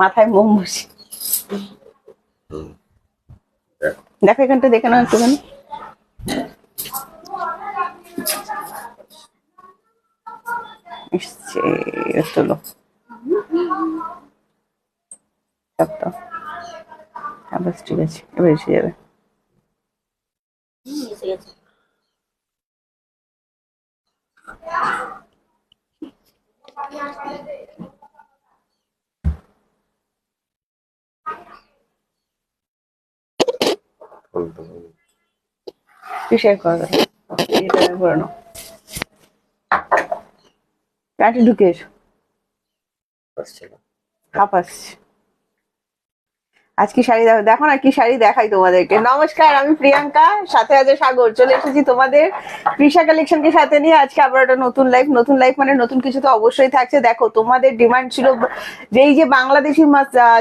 মাথায় মোম বসি। দেখো এখানটা দেখে নাও একটুখানি। চলো ঠিক আছে, এবার এসে যাবে। শেয়ার করে এটা করে নাও, প্যান্টে ঢুকে এসো। হাফ আসছে। আজ কি শাড়ি দেখো না, কি শাড়ি দেখাই তোমাদেরকে। নমস্কার, আমি প্রিয়াঙ্কা, সাথে আছে সাগর। চলে এসেছি তোমাদের কৃষা কালেকশনকে সাথে নিয়ে। আজকে আবার একটা নতুন লাইফ। নতুন লাইফ মানে নতুন কিছু তো অবশ্যই থাকছে। দেখো তোমাদের ডিমান্ড ছিল যে এই যে বাংলাদেশি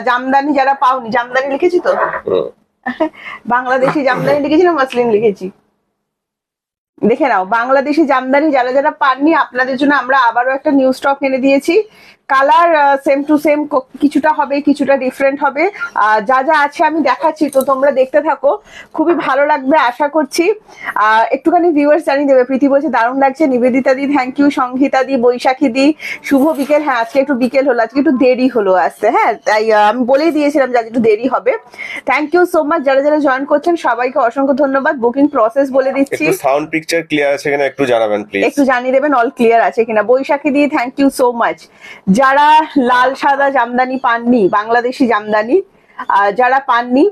জামদানি যারা পাওনি, জামদানি লিখেছি তো বাংলাদেশি জামদানি লিখেছি না মসলিন লিখেছি, দেখে নাও। বাংলাদেশি জামদানি যারা যারা পাননি, আপনাদের জন্য আমরা আবারও একটা নিউ স্টক এনে দিয়েছি। কালার সেম টু সেম, কিছুটা হবে কিছুটা ডিফারেন্ট হবে। যা যা আছে আমি দেখাচ্ছি, তো তোমরা দেখতে থাকো, খুবই ভালো লাগবে আশা করছি। একটুখানি ভিউয়ার্স জানিয়ে দেবে। প্রীতি বলছে দারুণ লাগছে। নিবেদিতা দি থ্যাংক ইউ, সংহিতা দি, বৈশাখী দি, শুভ বিকেল। হ্যাঁ আজকে একটু বিকেল হলো, আজকে একটু দেরি হলো আসতে। হ্যাঁ তাই আমি বলেই দিয়েছিলাম যে একটু দেরি হবে। থ্যাংক ইউ সো মাচ যারা যারা জয়েন করছেন, সবাইকে অসংখ্য ধন্যবাদ। বুকিং প্রসেস বলে দিচ্ছি। সাউন্ড পিকচার ক্লিয়ার আছে কিনা একটু জানাবেন প্লিজ, একটু জানিয়ে দেবেন অল ক্লিয়ার আছে কিনা। বৈশাখী দি থ্যাংক ইউ সো মাচ। যারা লাল সাদা জামদানি পাননি, বাংলাদেশি জামদানি যারা পাননি,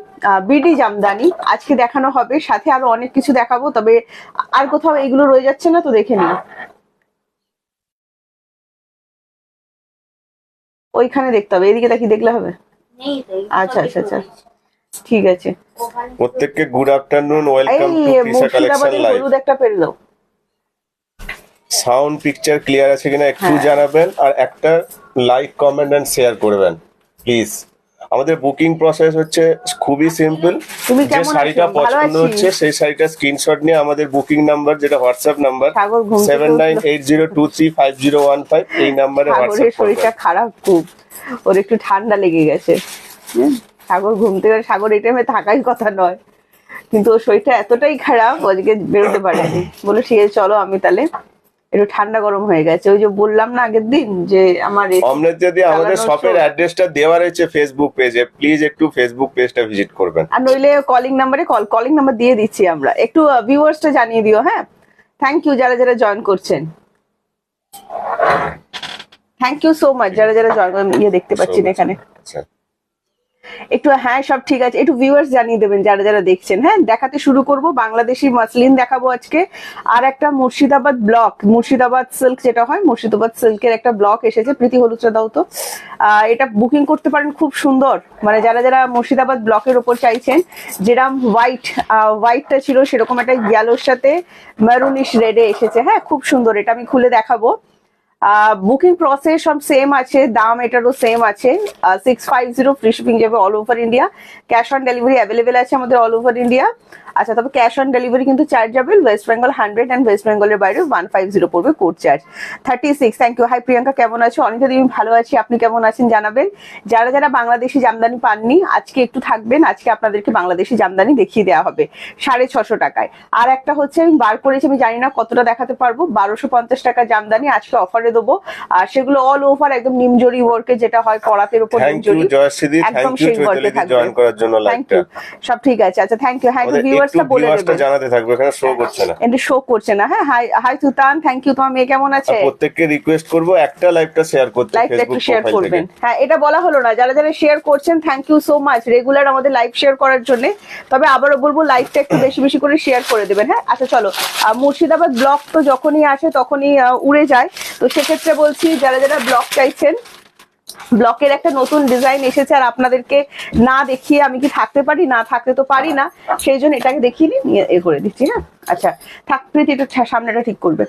বিডি জামদানি আজকে দেখানো হবে, সাথে আরো অনেক কিছু দেখাবো। তবে আর কোথাও এগুলো রয়ে যাচ্ছে না, তো দেখে নিন। ওইখানে দেখতে হবে, এদিকে দেখি দেখলে হবে। আচ্ছা আচ্ছা আচ্ছা ঠিক আছে। প্রত্যেককে good afternoon, welcome to Krisha collection live. হলুদ একটা পেরে দাও। সাউন্ড পিকচার ক্লিয়ার আছে কিনা একটু জানাবেন, আর একটা লাইক কমেন্ট এন্ড শেয়ার করবেন প্লিজ। আমাদের বুকিং প্রসেস হচ্ছে খুবই সিম্পল। যে শাড়িটা পছন্দ হচ্ছে সেই শাড়িটা স্ক্রিনশট নিয়ে আমাদের বুকিং নাম্বার, যেটা হোয়াটসঅ্যাপ নাম্বার 7980235015, এই নাম্বারে হোয়াটসঅ্যাপ করবেন। শরীরটা খারাপ খুব, ওর একটু ঠান্ডা লেগে গেছে। সাগর ঘুমতে গেলে, সাগর এই টাইমে থাকাই কথা নয়, কিন্তু ওর শরীরটা এতটাই খারাপ আজকে বেরোতে পারেনি। বলে ঠিক আছে চলো, আমি তাহলে একটু ঠান্ডা গরম হয়ে গেছে। ওই যে বললাম না আগের দিন যে আমার যদি আমাদের শপের অ্যাড্রেসটা দেওয়া রয়েছে ফেসবুক পেজে, প্লিজ একটু ফেসবুক পেজটা ভিজিট করবেন। আর নইলে কলিং নাম্বারে কলিং নাম্বার দিয়ে দিচ্ছি আমরা। একটু ভিউয়ার্সটা জানিয়ে দিও। হ্যাঁ থ্যাংক ইউ যারা যারা জয়েন করছেন, থ্যাংক ইউ সো মাচ যারা যারা জয়েন দেখতে পাচ্ছেন এখানে। একটু হ্যাঁ সব ঠিক আছে, একটু ভিউয়ার্স জানিয়ে দেবেন যারা যারা দেখছেন। হ্যাঁ দেখাতে শুরু করব, বাংলাদেশি মাসলিন দেখাবো আজকে। আর একটা মুর্শিদাবাদ ব্লক, মুর্শিদাবাদ সিল্ক যেটা হয়, মুর্শিদাবাদ সিল্কের একটা ব্লক এসেছে। প্রীতি হলুদটা দাও তো। এটা বুকিং করতে পারেন, খুব সুন্দর। মানে যারা যারা মুর্শিদাবাদ ব্লকের ওপর চাইছেন, যেরকম হোয়াইটটা ছিল সেরকম একটা ইয়েলোর সাথে মেরুনিশ রেডে এসেছে। হ্যাঁ খুব সুন্দর, এটা আমি খুলে দেখাবো। বুকিং প্রসেস সব সেম আছে, দাম এটারও সেম আছে। 650 ফ্রি শিপিং যাবে all over India. Cash on delivery available আছে আমাদের অল ওভার ইন্ডিয়া। আচ্ছা তবে ক্যাশ অন ডেলিভারি কিন্তু চার্জেবল। ওয়েস্ট বেঙ্গল 100 অ্যান্ড ওয়েস্ট বেঙ্গলের বাইরে 150 পড়বে COD charge. 36 thank you. Hi Priyanka কেমন আছো? অনিতা দেবী ভালো আছি, আপনি কেমন আছেন জানাবেন। যারা যারা বাংলাদেশি জামদানি পাননি আজকে একটু থাকবেন, আজকে আপনাদেরকে বাংলাদেশি জামদানি দেখিয়ে দেওয়া হবে 650 টাকায়। আর একটা হচ্ছে আমি বার করেছি, আমি জানি না কতটা দেখাতে পারবো, 1250 টাকা জামদানি আজকে অফারে দেবো। আর সেগুলো অল ওভার একদম নিমজরি ওয়ার্কে, যেটা হয় করাতের উপর নিমজরি, একদম সেই ওয়ার্কে থাকবে। থ্যাংক ইউ, সব ঠিক আছে। আচ্ছা থ্যাংক ইউ। হ্যাঁ ভিউয়ার্সটা বলে দেবেন, জানাতে থাকবে, এখানে শো করছে না, এটা শো করছে না। হ্যাঁ hi hi Sutan thank you. তোমার মেয়ে কেমন আছে? প্রত্যেককে রিকোয়েস্ট করব একটা লাইভটা শেয়ার করতে, লাইভটা একটু শেয়ার করবেন। হ্যাঁ এটা বলা হলো না, যারা যারা শেয়ার করছেন thank you so much regular আমাদের লাইভ শেয়ার করার জন্য। তবে আবারও বলবো লাইভটা একটু বেশি বেশি করে শেয়ার করে দেবেন। হ্যাঁ আচ্ছা চলো, মুর্শিদাবাদ ব্লক তো যখনই আসে তখনই উড়ে যায়, তো সেক্ষেত্রে বলছি যারা যারা ব্লক চাইছেন, ব্লকের একটা নতুন ডিজাইন এসেছে। আর আপনাদেরকে না দেখিয়ে আমি কি থাকতে পারি? না থাকতে তো পারি না, সেই জন্য এটাকে দেখিয়ে নিয়ে এ করে দিচ্ছি। হ্যাঁ আচ্ছা থাক প্রীতি, এটা সামনেটা ঠিক করবে।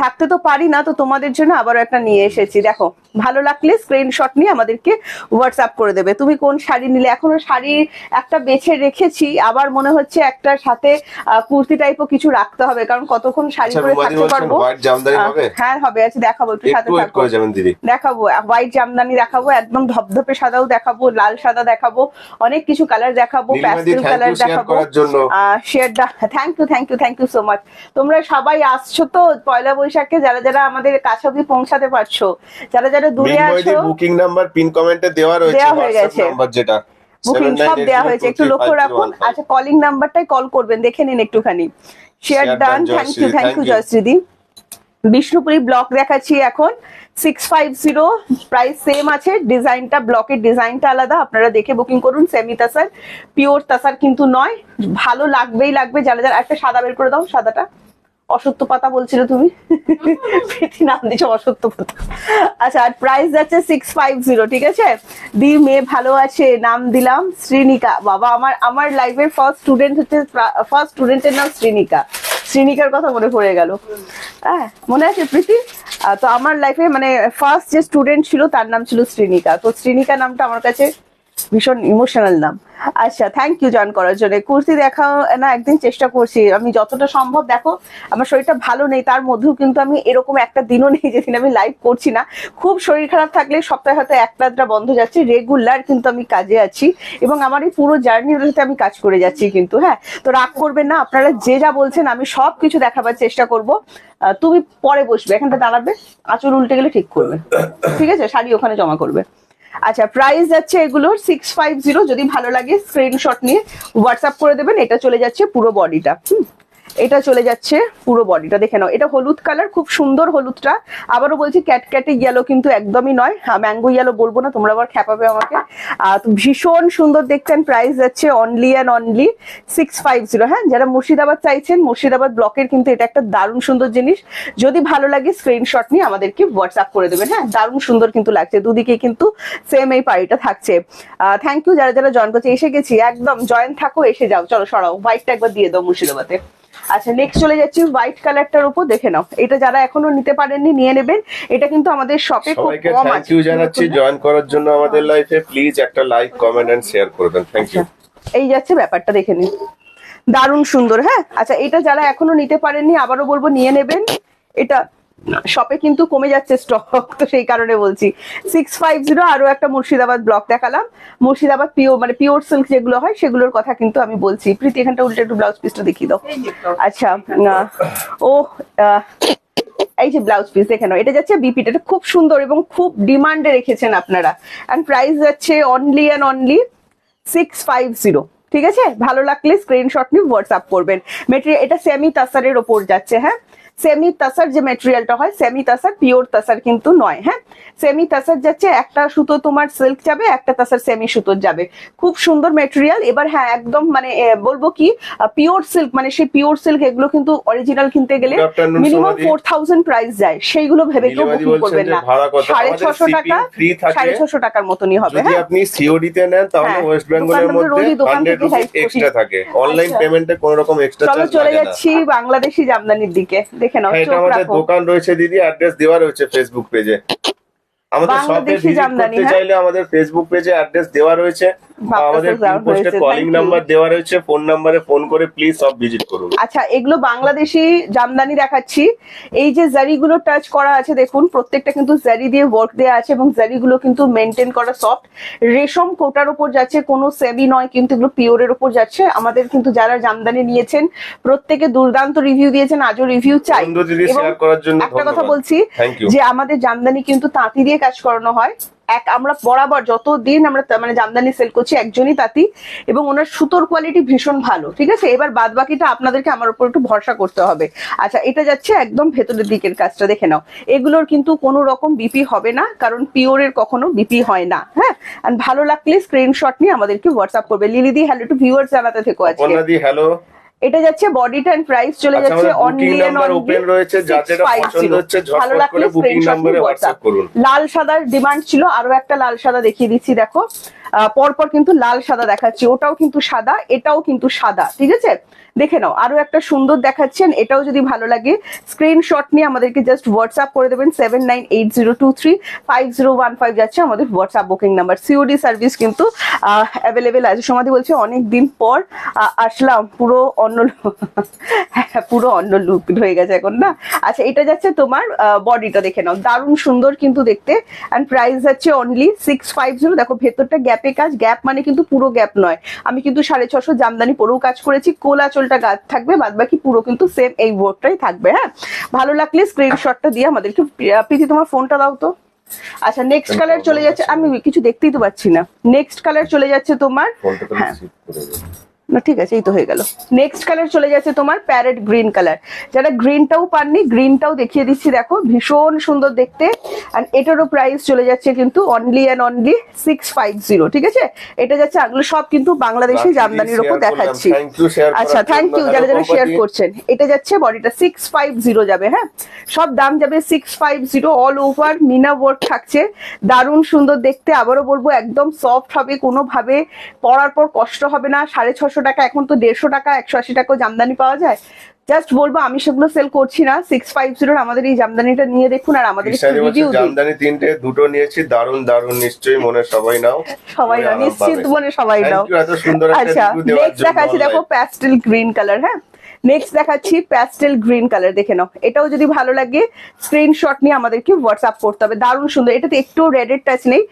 থাকতে তো পারি না, তো তোমাদের জন্য আবারও একটা নিয়ে এসেছি। দেখো ভালো লাগলে স্ক্রিনশট নিয়ে আমাদেরকে হোয়াটসঅ্যাপ করে দেবে। তুমি কোন শাড়ি নিলে? এখনো শাড়ি একটা বেছে রেখেছি, আবার মনে হচ্ছে একটা সাথে কুর্তি টাইপও কিছু রাখতে হবে, কারণ কতক্ষণ শাড়ি পরে থাকতে পারবো। হ্যাঁ হবে, আছে দেখাবো, একটু সাথে থাকো, দেখাবো হোয়াইট জামদানি দেখাবো, একদম ধপধপে সাদাও দেখাবো, লাল সাদা দেখাবো, অনেক কিছু কালার দেখাবো, প্যাস্টেল কালার দেখাবো। শেয়ারটা থ্যাংক ইউ সো মাচ। তোমরা সবাই আসছো তো পয়লা বৈশাখে, যারা যারা আমাদের কাছে অবধি পৌঁছাতে পারছো, যারা যারা দূরে আছো। বুকিং নাম্বার পিন কমেন্টে দেওয়া রয়েছে, হোয়াটসঅ্যাপ নাম্বার যেটা বুকিং সব দেওয়া হয়েছে, একটু লক্ষ্য রাখুন। আচ্ছা কলিং নাম্বারটাই কল করবেন, দেখে নিন একটুখানি। শেয়ার ডান, থ্যাংক ইউ জয়শ্রীদি। বিষ্ণুপুরি ব্লক দেখাচ্ছি এখন 650, প্রাইস সেম আছে, ডিজাইনটা ব্লকের ডিজাইনটা আলাদা, আপনারা দেখে বুকিং করুন। সেমি তাসার, পিওর তাসার কিন্তু নয়, ভালো লাগবেই লাগবে। যারা যারা, একটা সাদা বের করে দাও, সাদাটা অসত্য পাতা বলছিল তুমি, প্রীতি নাম দিচ্ছ অসত্য পাতা। আচ্ছা আর প্রাইস যাচ্ছে 650, ঠিক আছে। দি মেয়ে ভালো আছে, নাম দিলাম শ্রীনিকা। বাবা আমার লাইফের ফার্স্ট স্টুডেন্ট হচ্ছে, ফার্স্ট স্টুডেন্টের নাম শ্রীনিকা। শ্রীনিকার কথা মনে পড়ে গেল, হ্যাঁ মনে আছে প্রীতি? তো আমার লাইফে মানে ফার্স্ট যে স্টুডেন্ট ছিল তার নাম ছিল শ্রীনিকা, তো শ্রীনিকা নামটা আমার কাছে ভীষণ ইমোশনাল নাম। আচ্ছা থ্যাংক ইউ জয়েন করার জন্য। কুর্তি দেখাও না, একদিন চেষ্টা করছি আমি যতটা সম্ভব। দেখো আমার শরীরটা ভালো নেই, তার মধ্যেও কিন্তু আমি এরকম একটা দিনও নেই যেদিন আমি লাইভ করছি না। খুব শরীর খারাপ থাকলে সপ্তাহে হয়তো একটা বন্ধ যাচ্ছে, রেগুলার কিন্তু আমি কাজে আছি এবং আমার এই পুরো জার্নিতে আমি কাজ করে যাচ্ছি কিন্তু। হ্যাঁ তো রাগ করবেন না, আপনারা যে যা বলছেন আমি সব কিছু দেখাবার চেষ্টা করব। তুমি পরে বসবে, এখানটা দাঁড়াবে, আঁচল উল্টে গেলে ঠিক করবে, ঠিক আছে, শাড়ি ওখানে জমা করবে। আচ্ছা প্রাইস যাচ্ছে এগুলোর 650, যদি ভালো লাগে স্ক্রিনশট নিয়ে হোয়াটসঅ্যাপ করে দেবেন। এটা চলে যাচ্ছে পুরো বডিটা, এটা চলে যাচ্ছে পুরো বডিটা, দেখে নাও। এটা হলুদ কালার, খুব সুন্দর হলুদটা। আবারও বলছি ক্যাটক্যাটে ইয়েলো কিন্তু একদমই নয়, ম্যাঙ্গো ইয়েলো বলবো না, তোমরা আবার খেপাবে আমাকে। তো ভীষণ সুন্দর দেখতেন। প্রাইস যাচ্ছে অনলি অ্যান্ড অনলি 650। হ্যাঁ যারা মুর্শিদাবাদ চাইছেন, মুর্শিদাবাদ ব্লকের কিন্তু এটা একটা দারুণ সুন্দর জিনিস। যদি ভালো লাগে স্ক্রিনশট নিয়ে আমাদেরকে হোয়াটসঅ্যাপ করে দেবেন। হ্যাঁ দারুণ সুন্দর কিন্তু লাগছে, দুদিকে কিন্তু সেম এই পাড়িটা থাকছে। থ্যাংক ইউ যারা যারা জয়েন করছে। এসে গেছি একদম, জয়েন থাকো, এসে যাও, চলো সরাও হোয়াইটটা একবার দিয়ে দাও মুর্শিদাবাদে। আচ্ছা নেক্সট চলে যাচ্ছি হোয়াইট কালারটার উপর, দেখে নাও। এটা যারা এখনো নিতে পারেননি নিয়ে নেবেন, এটা কিন্তু আমাদের শপে খুব কম আছে। থ্যাংক ইউ জানাচ্ছি জয়েন করার জন্য আমাদের লাইফে। প্লিজ একটা লাইক কমেন্ট এন্ড শেয়ার করবেন, থ্যাংক ইউ। এই যাচ্ছে ব্যাপারটা, দেখে নিন দারুণ সুন্দর। হ্যাঁ আচ্ছা এটা যারা এখনো নিতে পারেননি আবারও বলবো নিয়ে নেবেন, এটা শপে কিন্তু কমে যাচ্ছে স্টক, তো সেই কারণে বলছি 650। আরো একটা মুর্শিদাবাদ ব্লক দেখালাম, মুর্শিদাবাদ পিওর মানে পিওর সিল্ক যেগুলো হয় সেগুলোর কথা কিন্তু আমি বলছি। প্রীতি এখানটা উল্টে একটু ব্লাউজ পিসটা দেখিয়ে দাও। আচ্ছা ও এই যে ব্লাউজ পিস দেখে নাও, এটা যাচ্ছে বিপিটা, এটা খুব সুন্দর এবং খুব ডিমান্ডে রেখেছেন আপনারা। এন্ড প্রাইস যাচ্ছে অনলি অ্যান্ড অনলি 650, ঠিক আছে। ভালো লাগলে স্ক্রিনশট নিয়ে হোয়াটসঅ্যাপ করবেন। মেটেরিয়াল এটা সেমি তাসারের ওপর যাচ্ছে, হ্যাঁ সেমি তাসার যে মেটেরিয়ালটা হয়, সেমি তাসার, পিওর তাসার কিন্তু নয়। হ্যাঁ সেমি তাসার যাচ্ছে, একটা সুতো তোমার সিল্ক যাবে, একটা তাসার সেমি সুতোর যাবে, খুব সুন্দর মেটেরিয়াল। এবার হ্যাঁ একদম মানে বলবো কি পিওর সিল্ক, মানে সেই পিওর সিল্ক এগুলো কিন্তু অরিজিনাল কিনতে গেলে মিনিমাম 4000 প্রাইস যায়, সেইগুলো ভেবে কেউ বুকিং করবেন না। 650 টাকা, 650 টাকার মতনই হবে। যদি আপনি সিওডি তে নেন তাহলে ওয়েস্ট বেঙ্গলের মধ্যে 100 রুপিস এক্সট্রা থাকে, অনলাইন পেমেন্টে কোনো রকম এক্সট্রা চার্জ লাগে না। চলে যাচ্ছি বাংলাদেশি জামদানির দিকে, দেখে নাও। এটা আমাদের দোকান রয়েছে দিদি, অ্যাড্রেস দেওয়া রয়েছে ফেসবুক পেজে। আমাদের শপে ভিজিট করতে চাইলে আমাদের ফেসবুক পেজে অ্যাড্রেস দেওয়া রয়েছে, আমাদের পোস্টে কলিং নাম্বার দেওয়া রয়েছে, ফোন নম্বরে ফোন করে প্লিজ সব ভিজিট করুন। আচ্ছা এগুলো বাংলাদেশি জামদানি দেখাচ্ছি। এই যে জারিগুলো টাচ করা আছে দেখুন, প্রত্যেকটা কিন্তু জারি দিয়ে ওয়ার্ক দেওয়া আছে এবং জারিগুলো কিন্তু মেনটেন করা সফট, রেশম কোটার উপর যাচ্ছে, কোনো সেমি নয় কিন্তু এগুলো পিওরের উপর যাচ্ছে। আমাদের কিন্তু যারা জামদানি নিয়েছেন প্রত্যেকে দুর্দান্ত রিভিউ দিয়েছেন, আজও রিভিউ চাই। এবং একটা কথা বলছি যে আমাদের জামদানি কিন্তু তাঁতি দিয়ে কাজ করানো হয়। আমরা বরাবর যতদিন আমরা মানে জামদানি সেল করছি একজনই তাঁতি, এবং ওনার সুতোর কোয়ালিটি ভীষণ ভালো, ঠিক আছে। এবার বাদ বাকিটা আপনাদেরকে আমার উপর একটু ভরসা করতে হবে। আচ্ছা এটা যাচ্ছে একদম ভেতরের দিকের কাজটা, দেখে নাও। এগুলোর কিন্তু কোনো রকম বিপি হবে না, কারণ পিওরের কখনো বিপি হয় না। হ্যাঁ ভালো লাগলে স্ক্রিনশট নিয়ে আমাদেরকে হোয়াটসঅ্যাপ করবে। লিলিদি হ্যালো টু ভিউয়ার্স জানাতে থেকো আজকে। হ্যালো, এটা যাচ্ছে বডিটা এন্ড প্রাইস চলে যাচ্ছে অনলি এন্ড অনলি ওপেন রয়েছে, যা যেটা পছন্দ হচ্ছে ঝটপট করে বুকিং নম্বরে হোয়াটসঅ্যাপ করুন। লাল সাদার ডিমান্ড ছিল, আরো একটা লাল সাদা দেখিয়ে দিচ্ছি, দেখো পরপর কিন্তু লাল সাদা দেখাচ্ছি, ওটাও কিন্তু সাদা, এটাও কিন্তু সাদা, ঠিক আছে? দেখে নাও, আরো একটা সুন্দর দেখাচ্ছেন, এটাও যদি ভালো লাগে স্ক্রিনশট নিয়ে আমাদেরকে জাস্ট হোয়াটসঅ্যাপ করে দেবেন। 7980235015 যাচ্ছে আমাদের WhatsApp booking number. COD service কিন্তু অ্যাভেলেবেল আছে। সমাধি বলছে অনেক দিন পর আসলাম, পুরো অন্য পুরো অন্য লুক হয়ে গেছে এখন না। আচ্ছা, এটা যাচ্ছে তোমার বডিটা দেখে নাও, দারুণ সুন্দর কিন্তু দেখতে। অ্যান্ড প্রাইস যাচ্ছে অনলি 650। দেখো ভেতরটা গ্যাপে কাজ, গ্যাপ মানে কিন্তু পুরো গ্যাপ নয়, আমি কিন্তু 650 জামদানি পরেও কাজ করেছি, কোলাচলটা গাছ থাকবে, বাদ বাকি পুরো কিন্তু সেম এই ওয়ার্কটাই থাকবে। হ্যাঁ, ভালো লাগলে স্ক্রিনশটটা দিয়ে আমাদেরকে, প্রীতি তোমার ফোনটা দাও তো। আচ্ছা, নেক্সট কালার চলে যাচ্ছে, আমি কিছু দেখতেই তো পাচ্ছি না। নেক্সট কালার চলে যাচ্ছে তোমার, হ্যাঁ না ঠিক আছে, এই তো হয়ে গেল। নেক্সট কালার চলে যাচ্ছে তোমার প্যারেট গ্রিন কালার। যারা গ্রিনটাও পাননি, গ্রিনটাও দেখিয়ে দিচ্ছি, দেখো ভীষণ সুন্দর দেখতে। আর এটারও প্রাইস চলে যাচ্ছে কিন্তু অনলি অ্যান্ড অনলি 650, ঠিক আছে? এটা যাচ্ছে, এগুলো সব কিন্তু বাংলাদেশি জামদানির উপর দেখাচ্ছি। আচ্ছা, থ্যাংক ইউ যারা যারা শেয়ার করছেন। এটা যাচ্ছে বডিটা 650 যাবে, হ্যাঁ সব দাম যাবে 650। অল ওভার মিনা ওয়ার্ক থাকছে, দারুণ সুন্দর দেখতে। আবারও বলবো একদম সফট হবে, কোনোভাবে পরার পর কষ্ট হবে না। 650 টাকা, এখন তো 150 টাকা 180 টাকাও জামদানি পাওয়া যায়। জাস্ট বলবো আমি সেগুলো সেল করছি না। 650 আমাদের এই জামদানিটা নিয়ে দেখুন, আর আমাদের রিভিউ দিন। জামদানি তিনটে, দুটো নিয়েছি, দারুন দারুন, নিশ্চয়ই মনে সবাই নাও, সবাই নাও, নিশ্চিত মনে সবাই নাও। এত সুন্দর একটা আচ্ছা, রিভিউ দেওয়ার নেক্সট জন্য দেখাচ্ছি, দেখো প্যাস্টেল গ্রিন কালার। হ্যাঁ, নেক্সট দেখাচ্ছি প্যাস্টেল গ্রিন কালার, দেখে নাও। এটাও যদি ভালো লাগে স্ক্রিনশট নিয়ে আমাদেরকে হোয়াটসঅ্যাপ করতে হবে। দারুণ সুন্দর, এটাতে একটু রেডের টাচ নেই।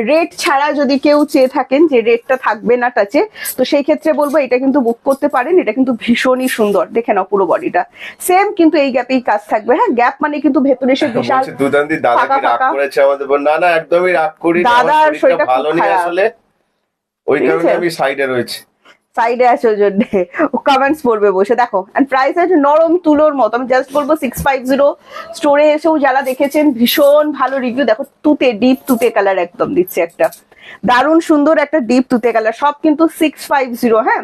রেড ছাড়া যদি কেউ চেয়ে থাকেন যে রেডটা থাকবে না টাচে, তো সেই ক্ষেত্রে বলবো এটা কিন্তু বুক করতে পারেন। এটা কিন্তু ভীষণই সুন্দর, দেখে নাও পুরো বডিটা সেম কিন্তু এই গ্যাপেই কাজ থাকবে। হ্যাঁ, গ্যাপ মানে কিন্তু ভেতরে এসে বিশাল দুদান্তি। দাদা কি রাগ করেছে আমাদের? না না, একদমই রাগ করি না, দাদার শরীরটা ভালো নেই আসলে, ওই কারণে আমি সাইডে রয়েছি। সাইডে আছে ওই জন্য কমেন্টস পড়বে বসে। দেখো, এন্ড প্রাইস আছে নরম তুলোর মতো। আমি জাস্ট বলবো 650। স্টোরে এসেও যারা দেখেছেন ভীষণ ভালো রিভিউ। দেখো তুতে, ডিপ তুতে কালার একদম দিচ্ছে একটা, দারুণ সুন্দর একটা ডিপ তুতে কালার। সব কিন্তু 650। হ্যাঁ,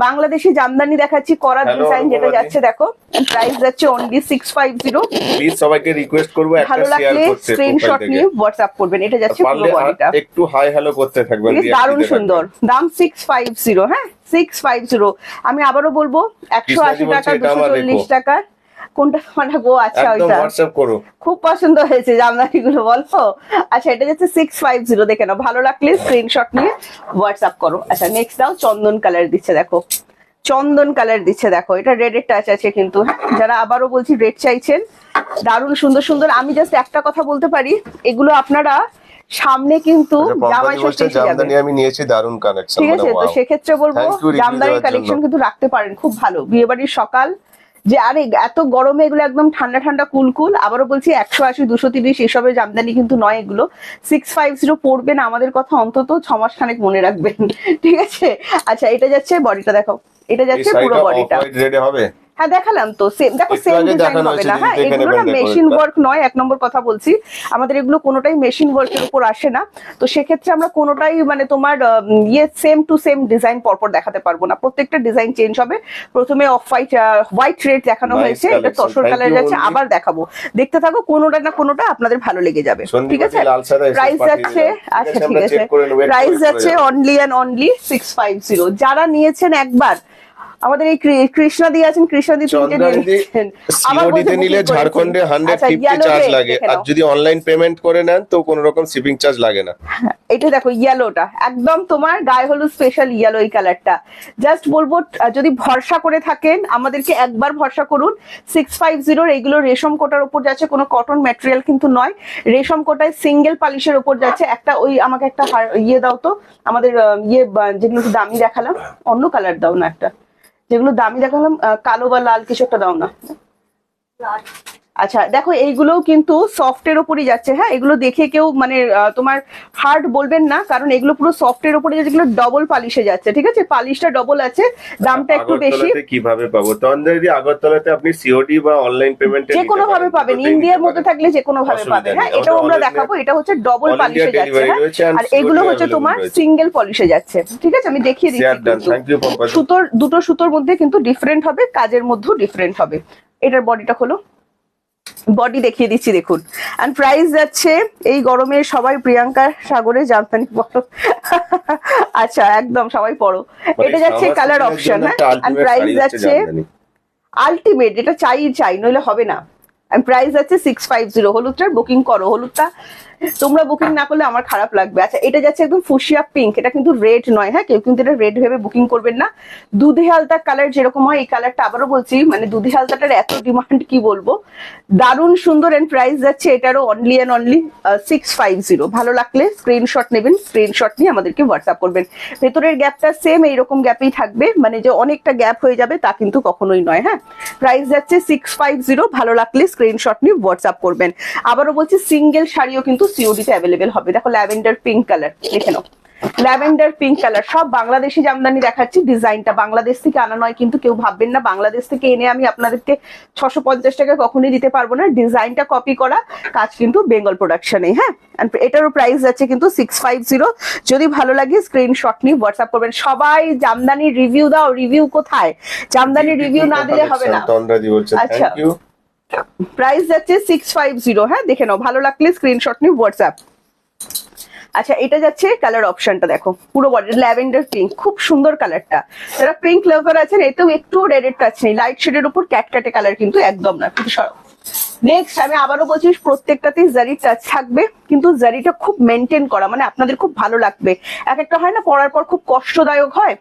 বাংলাদেশি জামদানি দেখাচ্ছি, করার ডিজাইন যেটা যাচ্ছে দেখো, প্রাইস যাচ্ছে অনলি 650। প্লিজ সবাইকে রিকোয়েস্ট করব একটা শেয়ার করতে, স্ক্রিনশট নিয়ে হোয়াটসঅ্যাপ করবেন। এটা যাচ্ছে পুরো বডিটা, একটু হাই হ্যালো করতে থাকবেন, দারুণ সুন্দর। দাম 650। হ্যাঁ 650। আমি আবারও বলবো 180 টাকা, 240 টাকা। কোনটা মানে গো? আচ্ছা, ওইটা হোয়াটসঅ্যাপ করো, খুব পছন্দ হয়েছে জামদানি গুলো, বলবো। আচ্ছা, এটা যাচ্ছে 650, দেখে নাও, ভালো লাগলে স্ক্রিনশট নিয়ে হোয়াটসঅ্যাপ করো। আচ্ছা, নেক্সট দাও, চন্দন কালার দিচ্ছে, দেখো চন্দন কালার দিচ্ছে, দেখো এটা রেডের টাচ আছে কিন্তু। হ্যাঁ, যারা আবারও বলছি রেড চাইছেন, দারুণ সুন্দর সুন্দর। আমি জাস্ট একটা কথা বলতে পারি, এগুলো আপনারা সামনে কিন্তু জামাই ষষ্ঠী জামদানি আমি নিয়েছি, দারুণ কালেকশন, ঠিক আছে? তো সেক্ষেত্রে বলবো জামদানির কালেকশন কিন্তু রাখতে পারেন, খুব ভালো। বিয়ে বাড়ির সকাল যে, আরে এত গরমে এগুলো একদম ঠান্ডা ঠান্ডা কুলকুল। আবারও বলছি 180, 230 এসবের জামদানি কিন্তু নয় এগুলো। 650 পড়বেন, আমাদের কথা অন্তত 6 মাস খানেক মনে রাখবেন, ঠিক আছে? আচ্ছা, এটা যাচ্ছে বডিটা, দেখো এটা যাচ্ছে পুরো বডিটা। হ্যাঁ, দেখালাম তো, সেম দেখো, সেম ডিজাইন হবে না। হ্যাঁ, এগুলো না মেশিন ওয়ার্ক নয়, এক নম্বর কথা বলছি। আমাদের এগুলো কোনোটাই মেশিন ওয়ার্কের উপর আসে না। তো সেক্ষেত্রে আমরা কোনোটাই মানে তোমার সেম টু সেম ডিজাইন পরপর দেখাতে পারবো না, প্রত্যেকটা ডিজাইন চেঞ্জ হবে। প্রথমে অফ হোয়াইট রেড দেখানো হয়েছে, এটা তসর কালার যাচ্ছে, আবার দেখাবো, দেখতে থাকো, কোনোটা না কোনোটা আপনাদের ভালো লেগে যাবে, ঠিক আছে? প্রাইস যাচ্ছে, আচ্ছা ঠিক আছে, প্রাইস যাচ্ছে অনলি অ্যান্ড অনলি 650। যারা নিয়েছেন একবার, আমাদের এই কৃষ্ণা দিয়ে আছেন, কৃষ্ণা দিয়ে সিওডিতে নিলে ঝাড়খণ্ডে 150 চার্জ লাগে, আর যদি অনলাইন পেমেন্ট করে নেন তো কোনো রকম শিপিং চার্জ লাগে না। এটা দেখো ইয়েলোটা একদম তোমার গায়ে হলুদ স্পেশাল ইয়েলো, এই কালারটা জাস্ট বলবো যদি ভরসা করে থাকেন আমাদেরকে একবার ভরসা করুন। 650 এইগুলো রেশম কোটার উপর যাচ্ছে, কোনো কটন ম্যাটেরিয়াল কিন্তু নয়, রেশম কোটায় সিঙ্গেল পালিশের উপর যাচ্ছে। একটা ওই আমাকে একটা ইয়ে দাও তো, আমাদের যেগুলো দামি দেখালাম, অন্য কালার দাও না, একটা যেগুলো দামি দেখালাম কালো বা লাল কিছু একটা দাও না। আচ্ছা দেখো, এইগুলোও কিন্তু সফটের উপরই যাচ্ছে। হ্যাঁ, এগুলো দেখে কেউ মানে তোমার হার্ড বলবেন না, কারণ এগুলো পুরো সফটের উপরে যাচ্ছে, এগুলো ডবল পালিশে যাচ্ছে, ঠিক আছে? পালিশটা ডবল আছে, দামটা একটু বেশি। কিভাবে পাবো? তন্দ্রাদি আগরতলাতে আপনি সিওডি বা অনলাইন পেমেন্টে যে কোনো ভাবে পাবেন, ইন্ডিয়ার মধ্যে থাকলে যে কোনো ভাবে পাবেন। হ্যাঁ, এটাও আমরা দেখাবো, এটা হচ্ছে ডবল পালিশে যাচ্ছে, আর এগুলো হচ্ছে তোমার সিঙ্গেল পলিশে যাচ্ছে, ঠিক আছে? আমি দেখিয়ে দিচ্ছি, সুতোর দুটো সুতোর মধ্যে কিন্তু ডিফারেন্ট হবে, কাজের মধ্যেও ডিফারেন্ট হবে। এটার বডিটা হলো বডি দেখিয়ে দিচ্ছি দেখুন। এন্ড প্রাইস যাচ্ছে এই গরমে সবাই প্রিয়াঙ্কা সাগরে জামদানি পরো। আচ্ছা একদম সবাই পরো। এটা যাচ্ছে কালার অপশন, হ্যাঁ। এন্ড প্রাইস যাচ্ছে আলটিমেট, এটা চাই নইলে হবে না। এন্ড প্রাইস যাচ্ছে 650। হলুদটার বুকিং করো, হলুদটা তোমরা বুকিং না করলে আমার খারাপ লাগবে। আচ্ছা এটা যাচ্ছে একদম ফুশিয়া পিঙ্ক, এটা কিন্তু রেড নয়, হ্যাঁ কেউ কিন্তু এটা রেড ভেবে বুকিং করবেন না। দুধে হালতা কালার যেরকম হয় এই কালারটা আবারও বলছি, মানে দুধে হালতাটার এত ডিমান্ড কি বলবো, দারুণ সুন্দর। এন্ড প্রাইস যাচ্ছে এটারও অনলি অ্যান্ড অনলি 650। ভালো লাগলে স্ক্রিনশট নেবেন, স্ক্রিনশট নিয়ে আমাদেরকে হোয়াটসঅ্যাপ করবেন। ভেতরের গ্যাপটা সেম এইরকম গ্যাপেই থাকবে, মানে যে অনেকটা গ্যাপ হয়ে যাবে তা কিন্তু কখনোই নয়, হ্যাঁ। প্রাইস যাচ্ছে 650। ভালো লাগলে স্ক্রিনশট নিয়ে হোয়াটসঅ্যাপ করবেন। আবারও বলছি সিঙ্গেল শাড়িও কিন্তু সিওডিতে অ্যাভেলেবেল হবে। দেখো ল্যাভেন্ডার পিঙ্ক কালার, দেখে নাও ল্যাভেন্ডার পিঙ্ক কালার, সব বাংলাদেশি জামদানি দেখাচ্ছি। ডিজাইনটা বাংলাদেশ থেকে আনা নয়, কিন্তু কেউ ভাববেন না বাংলাদেশ থেকে এনে আমি আপনাদেরকে 650 টাকা কখনোই দিতে পারবো না। ডিজাইনটা কপি করা, কাজ কিন্তু বেঙ্গল প্রোডাকশনে, হ্যাঁ। এটারও প্রাইস যাচ্ছে কিন্তু 650। যদি ভালো লাগে স্ক্রিনশট নিয়ে হোয়াটসঅ্যাপ করবেন। সবাই জামদানির রিভিউ দাও, রিভিউ কোথায়? জামদানির রিভিউ না দিলে হবে না। আচ্ছা প্রাইস যাচ্ছে 650, হ্যাঁ দেখে নাও, ভালো লাগলে স্ক্রিনশট নিয়ে হোয়াটসঅ্যাপ। আচ্ছা এটা যাচ্ছে কালার অপশনটা দেখো, পুরো বডি ল্যাভেন্ডার পিঙ্ক, খুব সুন্দর কালারটা। যারা পিঙ্ক লাভার আছেন এতেও একটু রেডের টাচ নেই, লাইট শেডের উপর ক্যাটক্যাটে কালার কিন্তু একদম না। কিন্তু নেক্সট আমি আবারও বলছি প্রত্যেকটাতেই জারির টাচ থাকবে, কিন্তু জারিটা খুব মেনটেন করা, মানে আপনাদের খুব ভালো লাগবে। এক একটা হয় না পরার পর খুব কষ্টদায়ক হয়,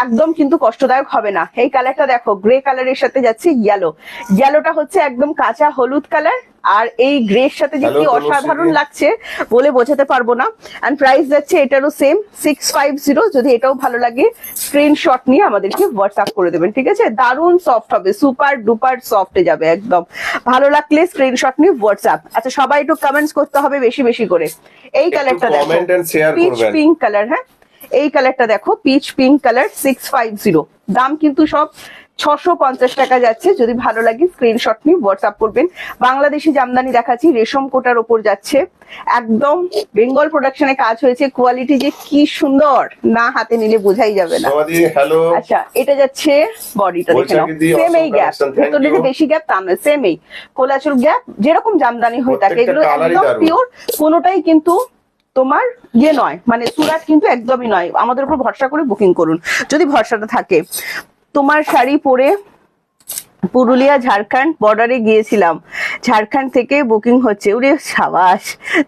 একদম কিন্তু কষ্টদায়ক হবে না। এই কালারটা দেখো গ্রে কালারের সাথে যাচ্ছে ইয়েলো, ইয়েলোটা হচ্ছে একদম কাঁচা হলুদ কালার, আর এই গ্রের সাথে যে কি অসাধারণ লাগছে বলে বোঝাতে পারবো না। এন্ড প্রাইস যাচ্ছে এটারও সেম 650। যদি এটাও ভালো লাগে স্ক্রিনশট নিয়ে আমাদেরকে হোয়াটসঅ্যাপ করে দেবেন, ঠিক আছে। দারুণ সফট হবে, সুপার ডুপার সফটে যাবে একদম। ভালো লাগলে স্ক্রিনশট নিয়ে হোয়াটসঅ্যাপ। আচ্ছা সবাই একটু কমেন্টস করতে হবে বেশি বেশি করে। এই কালারটা দেখো পিচ পিঙ্ক কালার, হ্যাঁ এই কালারটা দেখো পিচ পিঙ্ক কালার 650। দাম কিন্তু সব 650 টাকা যাচ্ছে। যদি ভালো লাগে স্ক্রিনশট নিয়ে হোয়াটসঅ্যাপ করবেন। বাংলাদেশি জামদানি দেখাচ্ছি, রেশম কোটার ওপর যাচ্ছে, একদম বেঙ্গল প্রোডাকশনে কাজ হয়েছে। কোয়ালিটি যে কি সুন্দর, না হাতে নিলে বোঝাই যাবে না। আচ্ছা এটা যাচ্ছে বডিটা দেখে নাও, সেম এই গ্যাপ, ভেতরে যে বেশি গ্যাপ তা নয়, সেম এই কোলাচুর গ্যাপ যেরকম জামদানি হয়ে থাকে এগুলো একদম পিওর, কোনোটাই কিন্তু তোমার ইয়ে নয়, মানে সুরাট কিন্তু একদমই নয়। আমাদের উপর ভরসা করে বুকিং করুন যদি ভরসাটা থাকে। তোমার শাড়ি পরে পুরুলিয়া ঝাড়খণ্ড বর্ডারে গিয়েছিলাম, ঝাড়খণ্ড থেকে বুকিং হচ্ছে। ওরে সাবাস,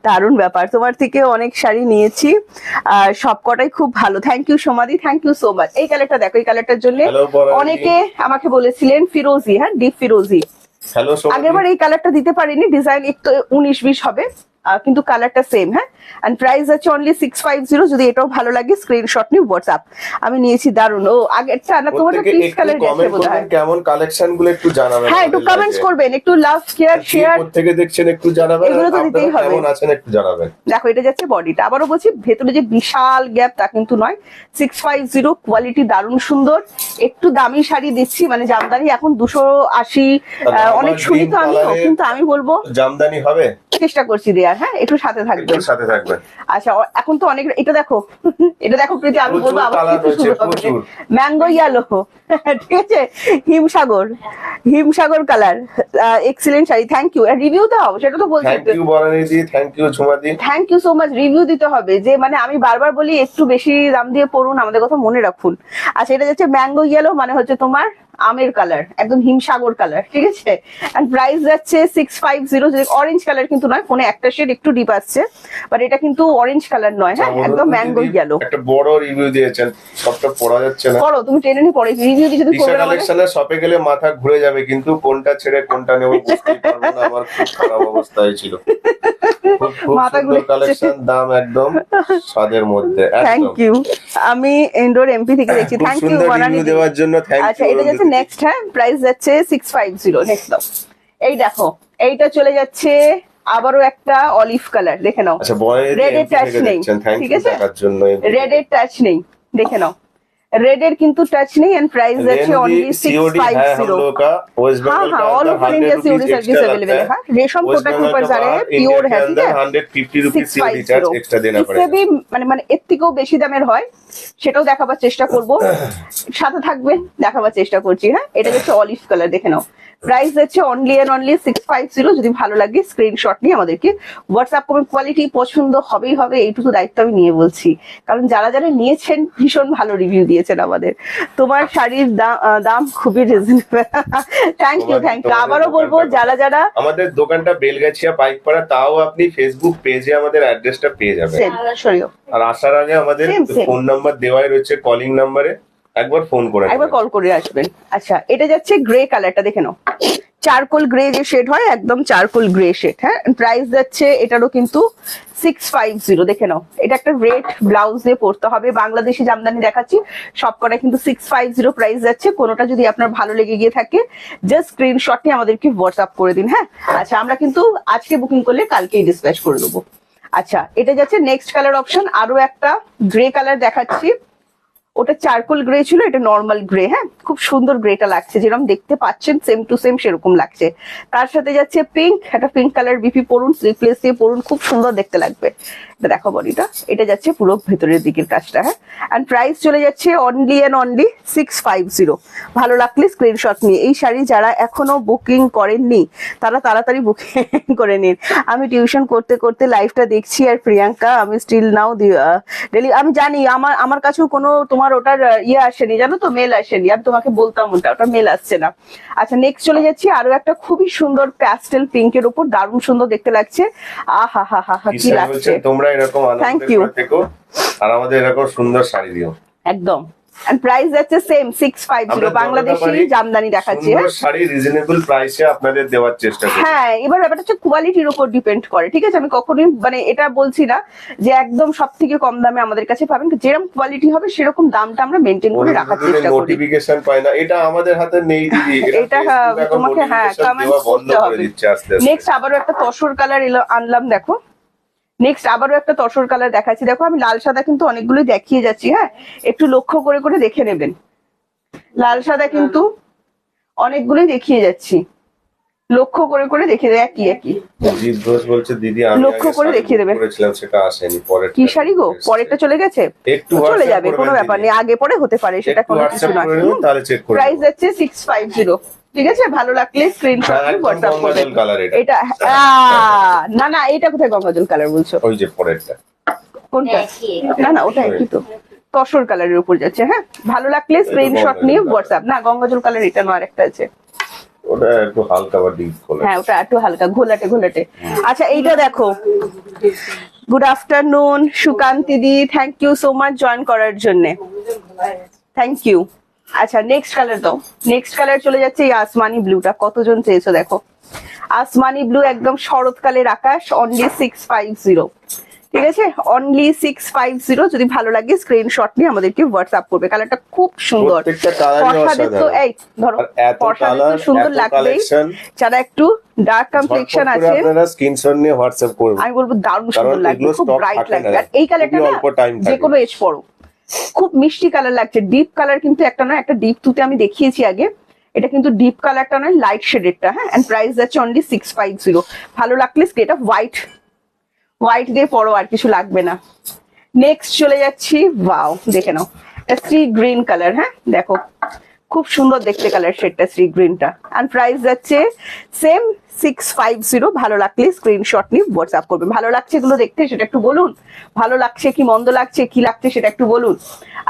দারুণ ব্যাপার। তোমার থেকে অনেক শাড়ি নিয়েছি আর সবকটাই খুব ভালো। থ্যাংক ইউ সোমাদি, থ্যাংক ইউ সো মাচ। এই কালারটা দেখো, এই কালারটার জন্য অনেকে আমাকে বলেছিলেন ফিরোজি, হ্যাঁ ডিপ ফিরোজি। আগেরবার এই কালারটা দিতে পারিনি, ডিজাইন একটু 19-20 হবে, কিন্তু কালারটা সেম, হ্যাঁ। এন্ড প্রাইস আছে অনলি 650। যদি এটাও ভালো লাগে স্ক্রিনশট নিয়ে হোয়াটসঅ্যাপ। আমি নিয়েছি দারুন। ও আগেরটা না তোমার পিচ কালার গেছে বোধহয়। কেমন কালেকশন গুলো একটু জানাবেন, হ্যাঁ একটু কমেন্টস করবেন, একটু লাভ কেয়ার শেয়ার থেকে দেখছেন একটু জানাবেন, এগুলো তো দিতেই হবে। কেমন আছেন একটু জানাবেন। দেখো এটা যাচ্ছে বডিটা, আবারও বলছি ভেতরে যে বিশাল গ্যাপ তা কিন্তু নয়। 650 কোয়ালিটি দারুণ সুন্দর। একটু দামি শাড়ি দিচ্ছি, মানে জামদানি এখন 280 অনেক শুনি তো আমিও, কিন্তু আমি বলবো জামদানি হবে, চেষ্টা করছি দেয়ার, হ্যাঁ একটু সাথে থাকবেন, সাথে থাকবেন। আচ্ছা এখন তো অনেক, এটা দেখো এটা দেখো প্রীতি, আমি বলবো আবার কিছু শুরু হবে। ম্যাঙ্গো ইয়েলো, ঠিক আছে, Himsagar, Himsagar colour, excellent sari. Thank you. Review দাও, সেটা তো বলছি। Thank you Barani ji, thank you ঝুমাদি, thank you so much. Review দিতে হবে, যে মানে আমি বারবার বলি একটু বেশি দাম দিয়ে পড়ুন, আমাদের কথা মনে রাখুন। আচ্ছা এটা যাচ্ছে ম্যাঙ্গো ইয়েলো, মানে হচ্ছে তোমার আমের কালার, একদম হিমসাগর কালার, ঠিক আছে। এন্ড প্রাইস যাচ্ছে 650। যদি অরেঞ্জ কালার কিন্তু নয়, ফোনে একটা শেড একটু ডিপ আসছে, বাট এটা কিন্তু অরেঞ্জ কালার নয়, হ্যাঁ একদম ম্যাঙ্গো ইয়েলো। একটা বড় রিভিউ দিয়েছেন, সবটা পড়া যাচ্ছে না, পড়ো তুমি টেনে নি পড়ে রিভিউ দিয়ে। যদি কোন কালেকশনের শপে গেলে মাথা ঘুরে যাবে, কিন্তু কোনটা ছেড়ে কোনটা নেব বুঝতে পারবো না। আমার খুব খারাপ অবস্থায় ছিল, মাথা ঘুরে কালেকশন, দাম একদম স্বাদের মধ্যে। Thank you. আমি ইনডোর এমপি থেকে দেখছি। থ্যাংক ইউ বানানি দেওয়ার জন্য, থ্যাংক ইউ। আচ্ছা এটা যাচ্ছে নেক্সট, হ্যাঁ প্রাইস যাচ্ছে 650। নেক্সট দাও, এই দেখো এইটা চলে যাচ্ছে আবারও একটা অলিভ কালার, দেখে নাও। আচ্ছা রেড এর টাচ নেই, ঠিক আছে, রেড এর টাচ নেই, দেখে নাও রেড এর কিন্তু টাচ নেই। এন্ড প্রাইস যাচ্ছে অনলি 650। हाँ हाँ all over India COD service available है। हाँ रेशम कोटा के ऊपर जा रहे हैं, পিওর है, ठीक है। 150 रुपीस सीओडी चार्ज एक्स्ट्रा देना पड़ेगा। इससे भी মানে এর থেকেও বেশি দামের হয়, সেটাও দেখাবার চেষ্টা করব, সাথে থাকবে, দেখাবার চেষ্টা করছি, হ্যাঁ। এটা হচ্ছে অলিভ কালার, দেখে নাও প্রাইস যাচ্ছে অনলি এন্ড অনলি 650। যদি ভালো লাগে স্ক্রিনশট নিয়ে আমাদেরকে হোয়াটসঅ্যাপ করবেন। কোয়ালিটি পছন্দ হবেই হবে, এইটুকু দায়িত্ব আমি নিয়ে বলছি, কারণ যারা যারা নিয়েছেন ভীষণ ভালো রিভিউ দিয়েছেন আমাদের। তোমার শাড়ির দাম খুবই reasonable. Thank you thank you. আবারও বলবো যারা যারা আমাদের দোকানটা বেলগাছিয়া পাইকপাড়া, তাও আপনি ফেসবুক পেজে আমাদের অ্যাড্রেসটা পেয়ে যাবেন। আর আসার আগে আমাদের ফোন নাম্বার দেওয়াই রয়েছে কলিং নাম্বারে, একবার ফোন করে একবার কল করে আসবেন। আচ্ছা, এটা যাচ্ছে গ্রে কালারটা, দেখে নাও, চারকোল গ্রে যে শেড হয়, একদম চারকোল গ্রে শেড। হ্যাঁ, প্রাইস যাচ্ছে এটারও কিন্তু 650। দেখে নাও, এটা একটা রেড ব্লাউজ দিয়ে পরতে হবে, বাংলাদেশি জামদানি দেখাচ্ছি সবকটা কিন্তু 650 প্রাইস যাচ্ছে। কোনোটা যদি আপনার ভালো লেগে গিয়ে থাকে জাস্ট স্ক্রিনশট নিয়ে আমাদেরকে হোয়াটসঅ্যাপ করে দিন। হ্যাঁ, আচ্ছা, আমরা কিন্তু আজকে বুকিং করলে কালকেই ডিসপ্যাচ করে দেবো। আচ্ছা, এটা যাচ্ছে নেক্সট কালার অপশন, আরো একটা গ্রে কালার দেখাচ্ছি। ওটা চারকোল গ্রে ছিল, এটা নর্মাল গ্রে। হ্যাঁ, খুব সুন্দর গ্রেটা লাগছে, যেরকম দেখতে পাচ্ছেন সেম টু সেম সেরকম লাগছে। তার সাথে যাচ্ছে পিঙ্ক, একটা পিঙ্ক কালার বিপি পরুন, স্লিভলেস দিয়ে পরুন, খুব সুন্দর দেখতে লাগবে। এটা দেখো বডিটা, এটা যাচ্ছে পুরো ভেতরের দিকের কাজটা। হ্যাঁ, এন্ড প্রাইস চলে যাচ্ছে অনলি এন্ড অনলি 650। ভালো লাগলে স্ক্রিনশট নিয়ে এই শাড়ি যারা এখনো বুকিং করেননি তারা তাড়াতাড়ি বুকিং করে নিন। আমি টিউশন করতে করতে লাইভটা দেখছি, আর প্রিয়াঙ্কা আমি স্টিল নাও ডেলি, আমি জানি আমার কাছেও কোনো তোমার ওটার ইয়ে আসেনি, জানো তো, মেল আসেনি। আমি তোমাকে বলতাম ওটা মেল আসছে না। আচ্ছা, নেক্সট চলে যাচ্ছি আরো একটা খুবই সুন্দর প্যাস্টেল পিঙ্কের উপর, দারুণ সুন্দর দেখতে লাগছে। আহা হা হা হা, কি লাগছে। তোমরা এরকম আনন্দ করে থেকো আর আমাদের এরকম সুন্দর শাড়ি দিও একদম। এন্ড প্রাইস যাচ্ছে সেম 650। বাংলাদেশি জামদানি দেখাচ্ছি, সুন্দর শাড়ি রিজনেবল প্রাইসে আপনাদের দেওয়ার চেষ্টা করি। হ্যাঁ, এবার ব্যাপারটা হচ্ছে কোয়ালিটির উপর ডিপেন্ড করে, ঠিক আছে। আমি কখনোই মানে এটা বলছি না যে একদম সব থেকে কম দামে আমাদের কাছে পাবেন, যেরকম কোয়ালিটি হবে সেরকম দামটা আমরা মেনটেন করে রাখার চেষ্টা করি। নোটিফিকেশন পায় না, এটা আমাদের হাতে নেই দিদি, এটা তোমাকে হ্যাঁ কমেন্ট করতে হবে। নেক্সট আবারও একটা তসর কালার আনলাম, দেখো। নেক্সট আবারও একটা তসর কালার দেখাচ্ছি, দেখো আমি লাল সাদা কিন্তু অনেকগুলো দেখিয়ে যাচ্ছি। হ্যাঁ, একটু লক্ষ্য করে করে দেখে নেবেন, লাল সাদা কিন্তু অনেকগুলোই দেখিয়ে যাচ্ছি, লক্ষ্য করে করে দেখে দেয়। একই একই বলছে দিদি, আমি লক্ষ্য করে দেখিয়ে দেবে। সেটা আসেনি, পরের কি শাড়ি গো, পরেরটা চলে গেছে, চলে যাবে, কোনো ব্যাপার নেই, আগে পরে হতে পারে, সেটা কোনো কিছু নয়। প্রাইস যাচ্ছে 650। ঠিক আছে, ভালো লাগলে স্ক্রিনশট নিয়ে হোয়াটসঅ্যাপ করবেন। এটা না না, এটা কোথায় গঙ্গাজল কালার বলছো? ওই যে পরেরটা, কোনটা? না না, ওটা একই তো, তসর কালারের উপর যাচ্ছে। হ্যাঁ, ভালো লাগলে স্ক্রিনশট নিয়ে হোয়াটসঅ্যাপ। না, গঙ্গাজল কালার এটা নয়, আরেকটা আছে, ওটা একটু হালকা বা ডিপ কালার। হ্যাঁ, ওটা একটু হালকা ঘোলাটে ঘোলাটে। আচ্ছা, এইটা দেখো। গুড আফটারনুন সুকান্তি দি, thank you so much join করার জন্য, থ্যাংক ইউ। আচ্ছা, নেক্সট কালার দাও। নেক্সট কালার চলে যাচ্ছে এই আসমানি ব্লুটা, কতজন চেয়েছো দেখো, আসমানি ব্লু, একদম শরৎকালের আকাশ, অনলি 650। ঠিক আছে, অনলি 650। যদি ভালো লাগে স্ক্রিনশট নিয়ে আমাদেরকে হোয়াটসঅ্যাপ করবে। কালারটা খুব সুন্দর, ফর্সাদের তো এই ধরো ফর্সাদের তো সুন্দর লাগবে। যারা একটু ডার্ক কমপ্লেক্সন আছে আপনারা স্ক্রিনশট নিয়ে হোয়াটসঅ্যাপ করবেন, আমি বলবো দারুণ সুন্দর লাগবে, খুব ব্রাইট লাগবে। আর এই কালারটা না যে কোনো এজ পরো, খুব মিষ্টি কালার লাগছে। ডিপ কালার কিন্তু একটা নয়, একটা ডিপ তুতে আমি দেখিয়েছি আগে, এটা কিন্তু ডিপ কালারটা নয়, লাইট শেডেরটা। হ্যাঁ, এন্ড প্রাইস যাচ্ছে অনলি 650। ভালো লাগলে এটা হোয়াইট দিয়ে পরো, আর কিছু লাগবে না। নেক্সট চলে যাচ্ছি, ওয়াও দেখে নাও, এটা সি গ্রিন কালার। হ্যাঁ, দেখো খুব সুন্দর দেখতে কালার শেডটা, সি গ্রিনটা। এন্ড প্রাইস যাচ্ছে সেম 650। ভালো লাগলে স্ক্রিনশট নিয়ে হোয়াটসঅ্যাপ করবেন। ভালো লাগছে এগুলো দেখতে, সেটা একটু বলুন। ভালো লাগছে কি মন্দ লাগছে কি লাগছে সেটা একটু বলুন।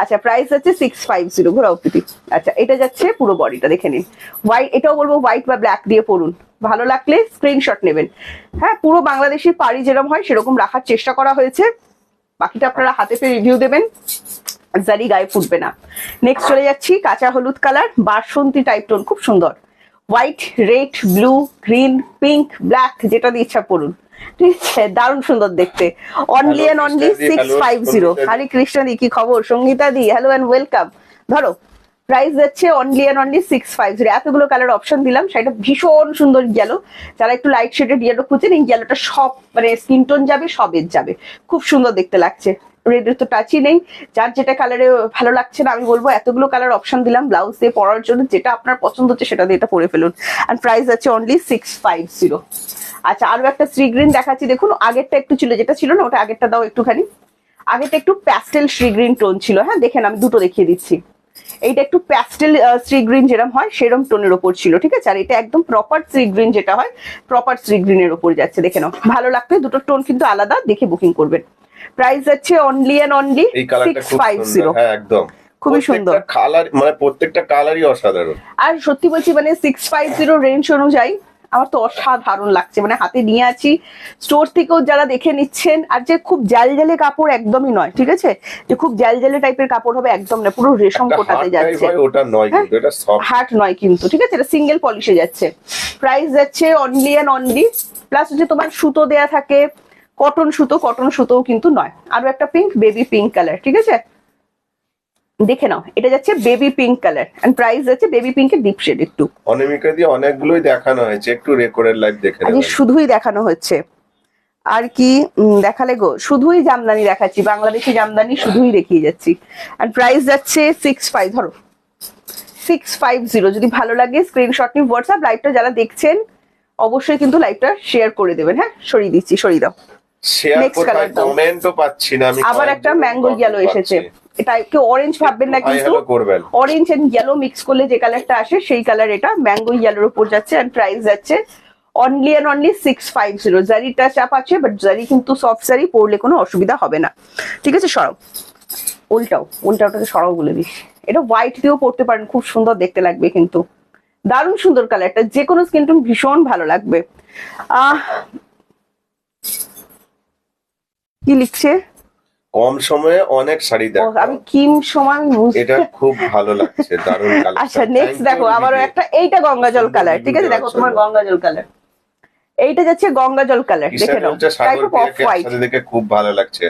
আচ্ছা, প্রাইস যাচ্ছে 650। ঘোরাও প্রীতি। আচ্ছা, এটা যাচ্ছে পুরো বডিটা, দেখে নিন। হোয়াইট, এটাও বলবো হোয়াইট বা ব্ল্যাক দিয়ে পরুন। ভালো লাগলে স্ক্রিনশট নেবেন। হ্যাঁ, পুরো বাংলাদেশের পাড়ি যেরকম হয় সেরকম রাখার চেষ্টা করা হয়েছে, বাকিটা আপনারা হাতে পেয়ে রিভিউ দেবেন, জারি গায়ে ফুটবে না। নেক্সট চলে যাচ্ছি কাঁচা হলুদ কালার, বাসন্তী টাইপ টোন, খুব সুন্দর। White, red, blue, green, pink, black, যেটা দিয়ে ইচ্ছা পড়ুন। ঠিক আছে, দারুণ সুন্দর দেখতে। Only and only 650। Hare Krishna দি, কি খবর? সঙ্গীতা দি, হ্যালো এন্ড ওয়েলকাম। ধরো, প্রাইস যাচ্ছে অনলি এন্ড অনলি 650। এতগুলো কালার অপশন দিলাম, সেটা ভীষণ সুন্দর ইয়েলো। যারা একটু লাইট শেডেড ইয়েলো খুঁজছেন, এই ইয়েলোটা সব মানে স্কিন টোন যাবে, সবের যাবে, খুব সুন্দর দেখতে লাগছে। রেডের তো টাচই নেই, যার যেটা কালারে ভালো লাগছে না, আমি বলবো এতগুলো কালার অপশন দিলাম ব্লাউজ দিয়ে পরার জন্য, যেটা আপনার পছন্দ হচ্ছে সেটা দিয়ে এটা পরে ফেলুন। আর প্রাইস আছে অনলি 650। আচ্ছা, আরো একটা শ্রী গ্রিন দেখাচ্ছি, দেখুন আগেরটা একটু ছিল, যেটা ছিল না ওটা আগেরটা দাও একটুখানি। আগেরটা একটু প্যাস্টেল শ্রী গ্রিন টোন ছিল। হ্যাঁ, দেখেন আমি দুটো দেখিয়ে দিচ্ছি। এইটা একটু প্যাস্টেল সি গ্রিন যেরকম হয় সেরকম টোনের ওপর ছিল, ঠিক আছে। আর এটা একদম প্রপার সি গ্রিন যেটা হয়, প্রপার সি গ্রিনের ওপর যাচ্ছে, দেখে নাও। ভালো লাগবে, দুটো টোন কিন্তু আলাদা, দেখে বুকিং করবেন। প্রাইস যাচ্ছে অনলি এন্ড অনলি 650। হ্যাঁ একদম খুবই সুন্দর কালার, মানে প্রত্যেকটা কালারই অসাধারণ। আর সত্যি বলছি মানে 650 রেঞ্জ অনুযায়ী আমার তো অসাধারণ লাগছে, মানে হাতে নিয়ে আছি, স্টোর থেকেও যারা দেখে নিচ্ছেন। আর যে খুব জালজালে কাপড় একদমই নয়, ঠিক আছে, যে খুব জালজালে টাইপের কাপড় হবে একদম না, পুরো রেশম কোটাতে যাচ্ছে, ওটা নয় কিন্তু, এটা সফট হার্ট নয় কিন্তু, ঠিক আছে, এটা সিঙ্গেল পলিশে যাচ্ছে। প্রাইস যাচ্ছে অনলি এন্ড অনলি, প্লাস হচ্ছে তোমার সুতো দেয়া থাকে, কটন সুতো, কটন সুতোও কিন্তু নয়। আরো একটা পিঙ্ক, বেবি পিঙ্ক কালার, ঠিক আছে, দেখে নাও, এটা যাচ্ছে baby pink colour and price যাচ্ছে বেবি পিঙ্কের ডিপ শেড। একটু অনামিকা দিয়ে অনেকগুলোই দেখানো হয়েছে, একটু রেকর্ডের লাইভ দেখে আজ শুধুই দেখানো হচ্ছে, আর কি দেখালে গো, শুধুই জামদানি দেখাচ্ছি, বাংলাদেশি জামদানি শুধুই দেখিয়ে যাচ্ছি। আর প্রাইস যাচ্ছে 65, ধরো 650। যদি ভালো লাগে স্ক্রিনশট নিয়ে হোয়াটসঅ্যাপ লাইভটা যারা দেখছেন অবশ্যই কিন্তু লাইভটা শেয়ার করে দেবেন। হ্যাঁ, সরিয়ে দিচ্ছি, সরিয়ে দাও। শেয়ার কোথায়, কমেন্টও পাচ্ছি না আমি। আবার একটা ম্যাঙ্গো ইয়েলো এসেছে, এটা একটু অরেঞ্জ ভাববেন না কিন্তু, অরেঞ্জ এন্ড ইয়েলো মিক্স করলে যে কালারটা আসে সেই কালার, এটা ম্যাঙ্গো ইয়েলোর উপর যাচ্ছে। এন্ড প্রাইস যাচ্ছে অনলি এন্ড অনলি 650। জারিটা চাপ আছে, বাট জারি কিন্তু সফট জারি, পরলে কোনো অসুবিধা হবে না, ঠিক আছে। সরাও, উল্টাওটাকে সরাও বলে দিস। এটা হোয়াইট দিয়েও পরতে পারেন, খুব সুন্দর দেখতে লাগবে কিন্তু, দারুণ সুন্দর কালারটা, যে কোনো স্কিন টোন ভীষণ ভালো লাগবে। কি লিখছে, কম সময়ে অনেক শাড়ি দেখো, আমি কিম সময় এটা খুব ভালো লাগছে, দারুণ কালার। আচ্ছা নেক্সট দেখো আবারও একটা, এইটা গঙ্গা জল কালার, ঠিক আছে, দেখো তোমার গঙ্গা জল কালার, এইটা যাচ্ছে গঙ্গা জল কালার, দেখে নাও, টাইপ অফ হোয়াইট, দেখে খুব ভালো লাগছে।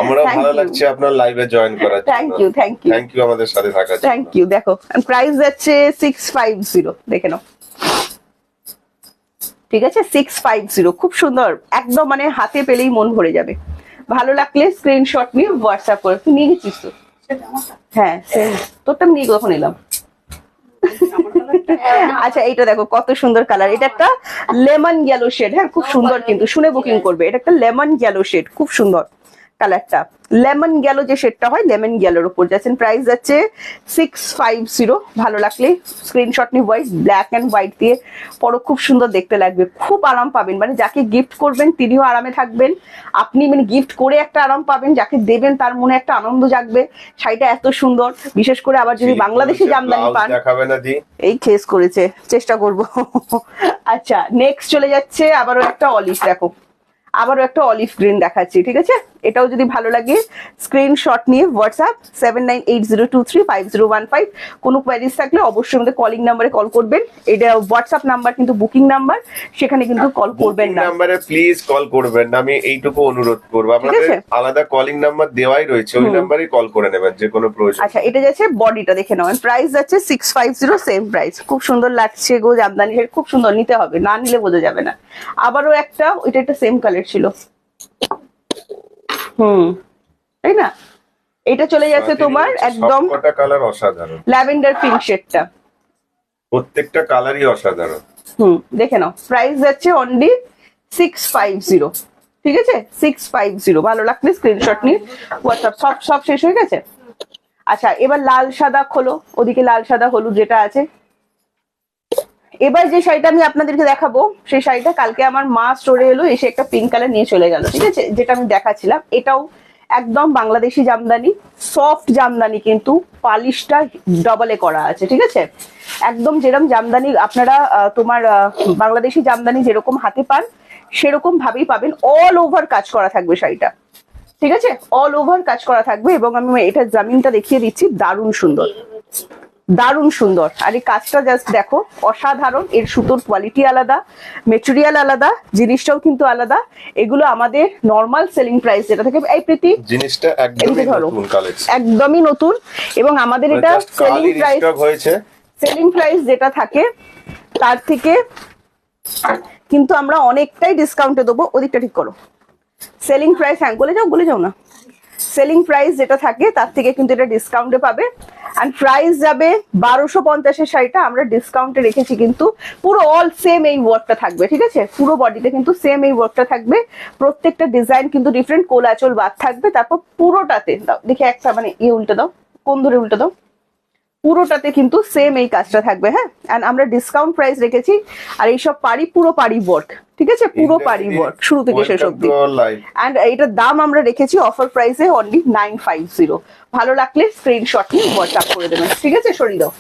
আমরা ভালো লাগছে আপনার লাইভে জয়েন করার জন্য। থ্যাংক ইউ, থ্যাংক ইউ আমাদের সাথে থাকার জন্য, থ্যাংক ইউ। দেখো প্রাইস যাচ্ছে 650, দেখে নাও, ঠিক আছে, 650, খুব সুন্দর একদম, মানে হাতে পেলেই মন ভরে যাবে। ভালো লাগলে স্ক্রিনশট নিয়ে হোয়াটসঅ্যাপ করে। তুই নিয়ে গেছিস তো? হ্যাঁ, তোরটা নিয়ে কখন এলাম। আচ্ছা এইটা দেখো কত সুন্দর কালার, এটা একটা লেমন ইয়েলো শেড, হ্যাঁ খুব সুন্দর কিন্তু, শুনে বুকিং করবে। এটা একটা লেমন ইয়েলো শেড, খুব সুন্দর কালারটা, লেমন গেলো যে শেডটা হয়, লেমন গেলোর উপর যাচ্ছেন। প্রাইস যাচ্ছে 650। ভালো লাগলে স্ক্রিনশট নিয়ে হোয়াইট, ব্ল্যাক অ্যান্ড হোয়াইট দিয়ে পরো, খুব সুন্দর দেখতে লাগবে, খুব আরাম পাবেন, মানে যাকে গিফট করবেন তিনিও আরামে থাকবেন, আপনি মানে গিফট করে একটা আরাম পাবেন, যাকে দেবেন তার মনে একটা আনন্দ জাগবে। শাড়িটা এত সুন্দর, বিশেষ করে আবার যদি বাংলাদেশি জামদানি পান। দেখাবে না দি, এই খেস করেছে, চেষ্টা করব। আচ্ছা নেক্সট চলে যাচ্ছে আবারও একটা অলিভ, দেখো আবারও একটা অলিভ গ্রিন দেখাচ্ছি, ঠিক আছে। এটাও যদি ভালো লাগে স্ক্রিনশট নিয়ে হোয়াটসঅ্যাপ 7980235015। কোনো কোয়ারিজ থাকলে অবশ্যই আমাদের কলিং নাম্বারে কল করবেন, এটা হোয়াটসঅ্যাপ নাম্বার কিন্তু বুকিং নাম্বার, সেখানে কিন্তু কল করবেন না, নাম্বারে প্লিজ কল করবেন না, আমি এইটুকু অনুরোধ করবো। আমাদের আলাদা কলিং নাম্বার দেওয়াই রয়েছে, ওই নাম্বারেই কল করে নেবেন যে কোনো প্রয়োজন। আচ্ছা এটা যাচ্ছে বডিটা দেখে নাও, প্রাইস যাচ্ছে 650, সেম প্রাইস, খুব সুন্দর লাগছে গো, জামদানি খুব সুন্দর, নিতে হবে, না নিলে বোঝা যাবে না। আবারও একটা, ওইটা একটা সেম কালার ছিল, তাই না। এটা চলে যাচ্ছে তোমার একদম সবকটা কালার অসাধারণ, ল্যাভেন্ডার পিঙ্ক শেডটা, প্রত্যেকটা কালারই অসাধারণ। দেখে নাও, প্রাইস যাচ্ছে অনলি 650, ঠিক আছে 650। ভালো লাগলে স্ক্রিনশট নিয়ে হোয়াটসঅ্যাপ, সব শেষ হয়ে গেছে। আচ্ছা এবার লাল সাদা খোলো, ওদিকে লাল সাদা হলুদ যেটা আছে। এবার যে শাড়িটা আমি আপনাদেরকে দেখাবো, সেই শাড়িটা কালকে আমার মা স্টোরে এলো, এসে একটা পিঙ্ক কালার নিয়ে চলে গেল, ঠিক আছে, যেটা আমি দেখাচ্ছিলাম। এটাও একদম বাংলাদেশি জামদানি, সফট জামদানি, কিন্তু পালিশটা ডবলে করা আছে, ঠিক আছে, একদম যেরকম জামদানি আপনারা তোমার বাংলাদেশি জামদানি যেরকম হাতে পান সেরকম ভাবেই পাবেন, অল ওভার কাজ করা থাকবে শাড়িটা, ঠিক আছে, অল ওভার কাজ করা থাকবে। এবং আমি এটা জামিনটা দেখিয়ে দিচ্ছি, দারুণ সুন্দর, দারুণ সুন্দর। আর এই কাজটা জাস্ট দেখো, অসাধারণ, এর সুতোর কোয়ালিটি আলাদা, মেটেরিয়াল আলাদা, জিনিসটাও কিন্তু আলাদা। এগুলো আমাদের নর্মাল সেলিং প্রাইস যেটা থাকে, এই প্রীতি জিনিসটা একদমই নতুন কালেকশন, একদমই নতুন। এবং আমাদের এটা সেলিং প্রাইস যেটা থাকে তার থেকে কিন্তু আমরা অনেকটাই ডিসকাউন্টে দেবো। ওদিকটা ঠিক করো, সেলিং প্রাইস, হ্যাঁ বলে যাও না, সেলিং প্রাইস যেটা থাকে তার থেকে কিন্তু এটা ডিসকাউন্টে পাবে। এন্ড প্রাইস যাবে 1250 এর শাড়িটা আমরা ডিসকাউন্টে রেখেছি, কিন্তু পুরো অল সেম এই ওয়ার্কটা থাকবে, ঠিক আছে, পুরো বডিতে কিন্তু সেম এই ওয়ার্কটা থাকবে, প্রত্যেকটা ডিজাইন কিন্তু ডিফারেন্ট, কোলাচল বাদ থাকবে। তারপর পুরোটাতে দাও দেখি একটা, মানে উল্টে দাও, কোন ধরে উল্টে দাও, পুরোটাতে কিন্তু সেম এই কাজটা থাকবে। হ্যাঁ, এন্ড আমরা ডিসকাউন্ট প্রাইস রেখেছি। আর এইসব পাড়ি পুরো পাড়ি ওয়ার্ক, ঠিক আছে, পুরো পাড়ি ওয়ার্ক শুরু থেকে শেষ অবধি। এন্ড এটার দাম আমরা রেখেছি অফার প্রাইসে অনলি 950। ভালো লাগলে স্ক্রিনশট নিয়ে হোয়াটসঅ্যাপ করে দেবেন, ঠিক আছে, সরিয়ে দাও।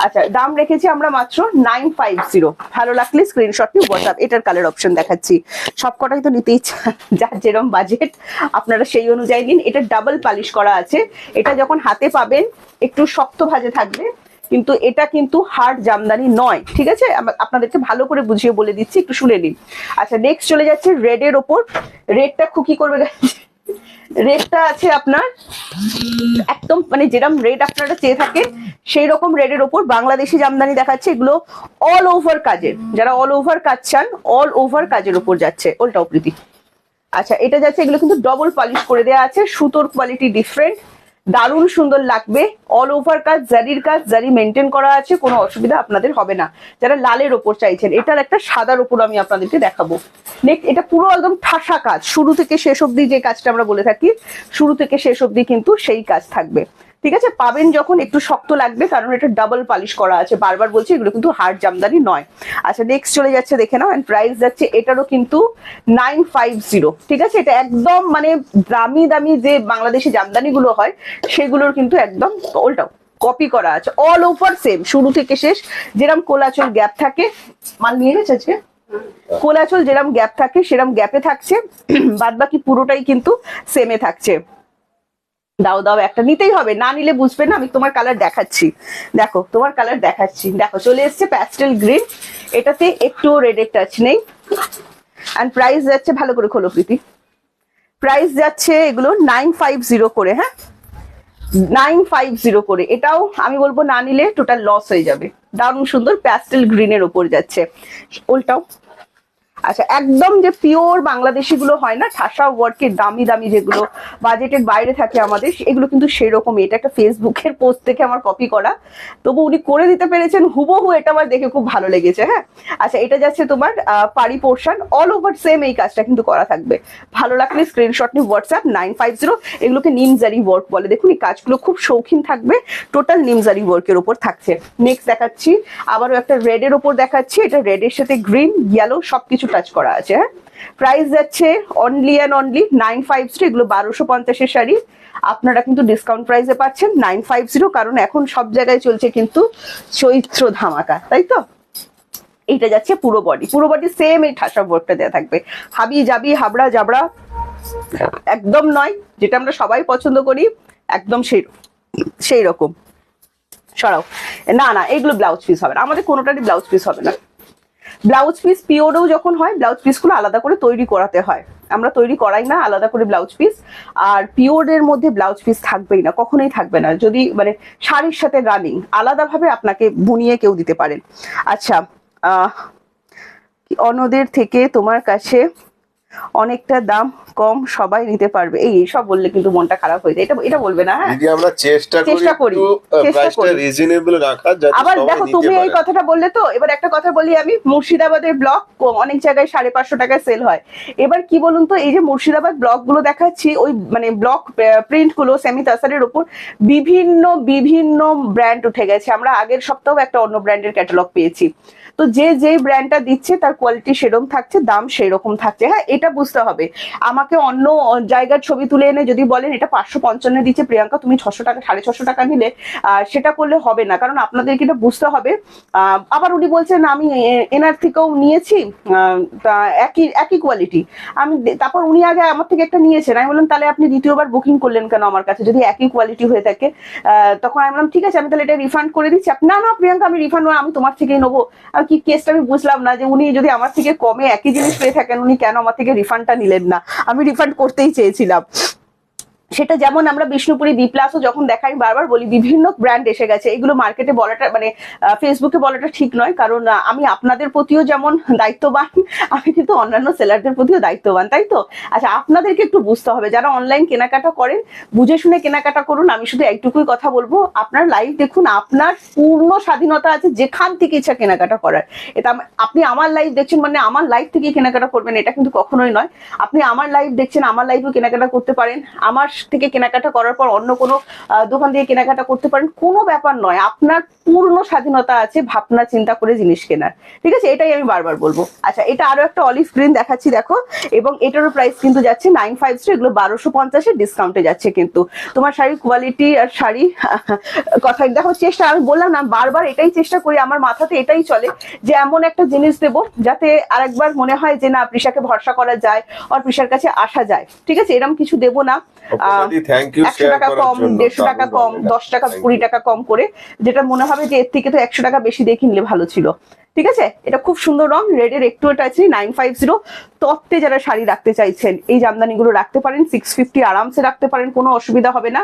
আচ্ছা, দাম রেখেছি আমরা মাত্র 950। ভালো লাগলে স্ক্রিনশট নিয়ে হোয়াটসঅ্যাপ। এটার কালার অপশন দেখাচ্ছি, সবকটাই তো নিতে ইচ্ছা, যার যেরকম বাজেট আপনারা সেই অনুযায়ী নিন। এটা ডাবল পালিশ করা আছে, এটা যখন হাতে পাবেন একটু শক্ত ভাজে থাকবে, কিন্তু এটা কিন্তু হার্ড জামদানি নয়, ঠিক আছে, আপনাদেরকে ভালো করে বুঝিয়ে বলে দিচ্ছি, একটু শুনে নিন। আচ্ছা, নেক্সট চলে যাচ্ছে রেড এর ওপর। রেডটা খুকি করবে, রেডটা আছে আপনার একদম মানে যেরকম রেড আপনারা চেয়ে থাকেন সেই রকম রেডের ওপর বাংলাদেশি জামদানি দেখাচ্ছে। এগুলো অল ওভার কাজের, যারা অল ওভার কাজ চান অল ওভার কাজের ওপর যাচ্ছে। ওলটাও প্রীতি। আচ্ছা, এটা যাচ্ছে, এগুলো কিন্তু ডবল পলিশ করে দেওয়া আছে, সুতোর কোয়ালিটি ডিফারেন্ট, দারুণ সুন্দর লাগবে। অল ওভার কাজ, জারির কাজ, জারি মেনটেন করা আছে, কোনো অসুবিধা আপনাদের হবে না। যারা লালের ওপর চাইছেন, এটার একটা সাদার ওপর আমি আপনাদেরকে দেখাবো। নেক্সট, এটা পুরো একদম ঠাসা কাজ, শুরু থেকে শেষ অবধি যে কাজটা আমরা বলে থাকি, শুরু থেকে শেষ অবধি কিন্তু সেই কাজ থাকবে, ঠিক আছে। পাবেন যখন একটু শক্ত লাগবে, কারণ এটা ডাবল পালিশ করা আছে, বারবার বলছি এগুলো কিন্তু হার্ড জামদানি নয়। আচ্ছা, নেক্সট চলে যাচ্ছে, দেখে নাও। এন্ড প্রাইস যাচ্ছে এটারও কিন্তু 950, ঠিক আছে। এটা একদম মানে দামি দামি যে বাংলাদেশি জামদানি গুলো হয় সেগুলোর কিন্তু একদম ওল্টাও কপি করা আছে, অল ওভার সেম, শুরু থেকে শেষ। যেরকম কোলাচল গ্যাপ থাকে, মাল নিয়ে গেছে আজকে, কোলাচল যেরকম গ্যাপ থাকে সেরকম গ্যাপে থাকছে, বাদ বাকি পুরোটাই কিন্তু সেমে থাকছে। দাও দাও, একটা নিতেই হবে, না নিলে বুঝবে না। আমি তোমার কালার দেখাচ্ছি, দেখো তোমার কালার দেখাচ্ছি, দেখো চলে এসছে প্যাস্টেল গ্রিন, এটাতে একটু রেডের টাচ নেই। এন্ড প্রাইস যাচ্ছে, ভালো করে খোলো প্রীতি, প্রাইস যাচ্ছে এগুলো 950 করে। হ্যাঁ, 950 করে। এটাও আমি বলবো না নিলে টোটাল লস হয়ে যাবে। দারুণ সুন্দর প্যাস্টেল গ্রিনের ওপর যাচ্ছে। ওলটাও আচ্ছা, একদম যে পিওর বাংলাদেশি গুলো হয় না, ঠাসা ওয়ার্কের দামি দামি যেগুলো বাজেটের বাইরে থাকে আমাদের, এগুলো কিন্তু সেই রকমই। এটা একটা ফেসবুকের পোস্ট থেকে আমার কপি করা, তবু উনি করে দিতে পেরেছেন হুবহু, এটা আমার দেখে খুব ভালো লেগেছে। হ্যাঁ, আচ্ছা, এটা যাচ্ছে তোমার পাড়ি পোর্শন, অল ওভার সেম এই কাজটা কিন্তু করা থাকবে। ভালো লাগলে স্ক্রিনশট নিয়ে হোয়াটসঅ্যাপ 950। এগুলোকে নিমজারি ওয়ার্ক বলে। দেখুন এই কাজগুলো খুব শৌখিন থাকবে, টোটাল নিমজারি ওয়ার্কের ওপর থাকছে। নেক্সট দেখাচ্ছি, আবারও একটা রেড এর ওপর দেখাচ্ছি। এটা রেডের সাথে গ্রিন, ইয়েলো সবকিছু টাচ করা আছে। হ্যাঁ, প্রাইস যাচ্ছে অনলি অ্যান্ড অনলি 950। এগুলো 1250 শাড়ি, আপনারা কিন্তু ডিসকাউন্ট প্রাইসে পাচ্ছেন 950, কারণ এখন সব জায়গায় চলছে কিন্তু চৈত্র ধামাকা, তাই তো। এইটা যাচ্ছে পুরো বডি, পুরো বডি সেম এই ঠাসা ওয়ার্কটা দেওয়া থাকবে। হাবি জাবি হাবড়া জাবড়া একদম নয়, যেটা আমরা সবাই পছন্দ করি একদম সেই রকম। সরাও, না না, এগুলো ব্লাউজ পিস হবে না, আমাদের কোনোটারই ব্লাউজ পিস হবে না। ব্লাউজ পিস পিওরেও যখন হয়, ব্লাউজ পিসগুলো আলাদা করে তৈরি করাতে হয়, আমরা তৈরি করাই না আলাদা করে ব্লাউজ পিস। আর পিওরের মধ্যে ব্লাউজ পিস থাকবেই না, কখনোই থাকবে না। যদি মানে শাড়ির সাথে রানিং আলাদাভাবে আপনাকে বুনিয়ে কেউ দিতে পারেন। আচ্ছা, অন্যদের থেকে তোমার কাছে অনেকটা দাম কম, সবাই নিতে পারবে, এই সব বললে কিন্তু মনটা খারাপ হয়ে যায়। এটা বলবে না। হ্যাঁ, যদি আমরা চেষ্টা করি প্রাইসটা রিজনেবল রাখার, যাতে আবার দেখো তুমি এই কথাটা বললে তো, এবার একটা কথা বলি আমি, মুর্শিদাবাদের ব্লক অনেক জায়গায় 550 টাকায় সেল হয়। এবার কি বলুন তো, এই যে মুর্শিদাবাদ ব্লক গুলো দেখাচ্ছি, ওই মানে ব্লক প্রিন্ট গুলো সেমি তাসারের উপর বিভিন্ন বিভিন্ন ব্র্যান্ড উঠে গেছে। আমরা আগের সপ্তাহে একটা অন্য ব্র্যান্ডের ক্যাটালগ পেয়েছি। তো যে ব্র্যান্ডটা দিচ্ছে তার কোয়ালিটি সেরকম থাকছে, দাম সেই রকম থাকছে। হ্যাঁ, এটা বুঝতে হবে। আমাকে অন্য জায়গার ছবি তুলে এনে যদি বলেন এটা 555 দিচ্ছে প্রিয়াঙ্কা, তুমি 600 টাকা 650 টাকা নিলে, সেটা করলে হবে না, কারণ আপনাদেরকে এটা বুঝতে হবে। আবার উনি বলছেন আমি এনার থেকেও নিয়েছি, একই কোয়ালিটি। আমি তারপর উনি আগে আমার থেকে একটা নিয়েছেন, আমি বললাম তাহলে আপনি দ্বিতীয়বার বুকিং করলেন কেন আমার কাছে, যদি একই কোয়ালিটি হয়ে থাকে। তখন আমি বললাম ঠিক আছে, আমি তাহলে এটা রিফান্ড করে দিচ্ছি। না না প্রিয়াঙ্কা, আমি রিফান্ড আমি তোমার থেকেই নেবো। কি কেসটা আমি বুঝলাম না, যে উনি যদি আমার থেকে কমে একই জিনিস পেয়ে থাকেন, উনি কেন আমার থেকে রিফান্ডটা নিলেন না। আমি রিফান্ড করতেই চেয়েছিলাম। সেটা যেমন আমরা বিষ্ণুপুরি বি প্লাসও যখন দেখাই, বারবার বলি বিভিন্ন ব্র্যান্ড এসে গেছে, এগুলো মার্কেটে বলাটা মানে ফেসবুকে বলাটা ঠিক নয়, কারণ আমি আপনাদের প্রতিও যেমন দায়িত্ববান, আমি কিন্তু অন্যান্য সেলারদের প্রতিও দায়িত্ববান, তাই তো। আচ্ছা, আপনাদেরকে একটু বুঝতে হবে, যারা অনলাইন কেনাকাটা করেন বুঝে শুনে কেনাকাটা করুন। আমি শুধু এইটুকুই কথা বলবো, আপনার লাইফ দেখুন, আপনার পূর্ণ স্বাধীনতা আছে যেখান থেকে ইচ্ছা কেনাকাটা করার। এটা আপনি আমার লাইফ দেখছেন মানে আমার লাইফ থেকে কেনাকাটা করবেন, এটা কিন্তু কখনোই নয়। আপনি আমার লাইফ দেখছেন, আমার লাইফেও কেনাকাটা করতে পারেন, আমার থেকে কেনাকাটা করার পর অন্য কোনো দোকান থেকে কেনাকাটা করতে পারেন, কোনো ব্যাপার নয়, আপনার পূর্ণ স্বাধীনতা আছে ভাবনা চিন্তা করে জিনিস কেনার, ঠিক আছে, এটাই আমি বারবার বলবো। আচ্ছা, এটা আরো একটা অলিভ গ্রিন দেখাচ্ছি দেখো, এবং এটারও প্রাইস কিন্তু যাচ্ছে 950, এগুলো 1250 এর ডিসকাউন্টে যাচ্ছে। কিন্তু তোমার শাড়ির কোয়ালিটি আর শাড়ি কথা দেখো, চেষ্টা আমি বললাম না বারবার, এটাই চেষ্টা করি, আমার মাথাতে এটাই চলে যে এমন একটা জিনিস দেবো যাতে আরেকবার মনে হয় যে না প্রিশাকে ভরসা করা যায় আর প্রিশার কাছে আসা যায়, ঠিক আছে, এরকম কিছু দেবো না। 100 টাকা কম, 150 টাকা কম, 10 টাকা 20 টাকা কম করে, যেটা মনে হবে যে এর থেকে তো 100 টাকা বেশি দিয়ে কিনলে ভালো ছিল, ঠিক আছে। এটা খুব সুন্দর রং, রেডের একটু এটা আছে 950। তত্ত্বে যারা শাড়ি রাখতে চাইছেন এই জামদানিগুলো রাখতে পারেন, 650 আরামসে রাখতে পারেন, কোনো অসুবিধা হবে না।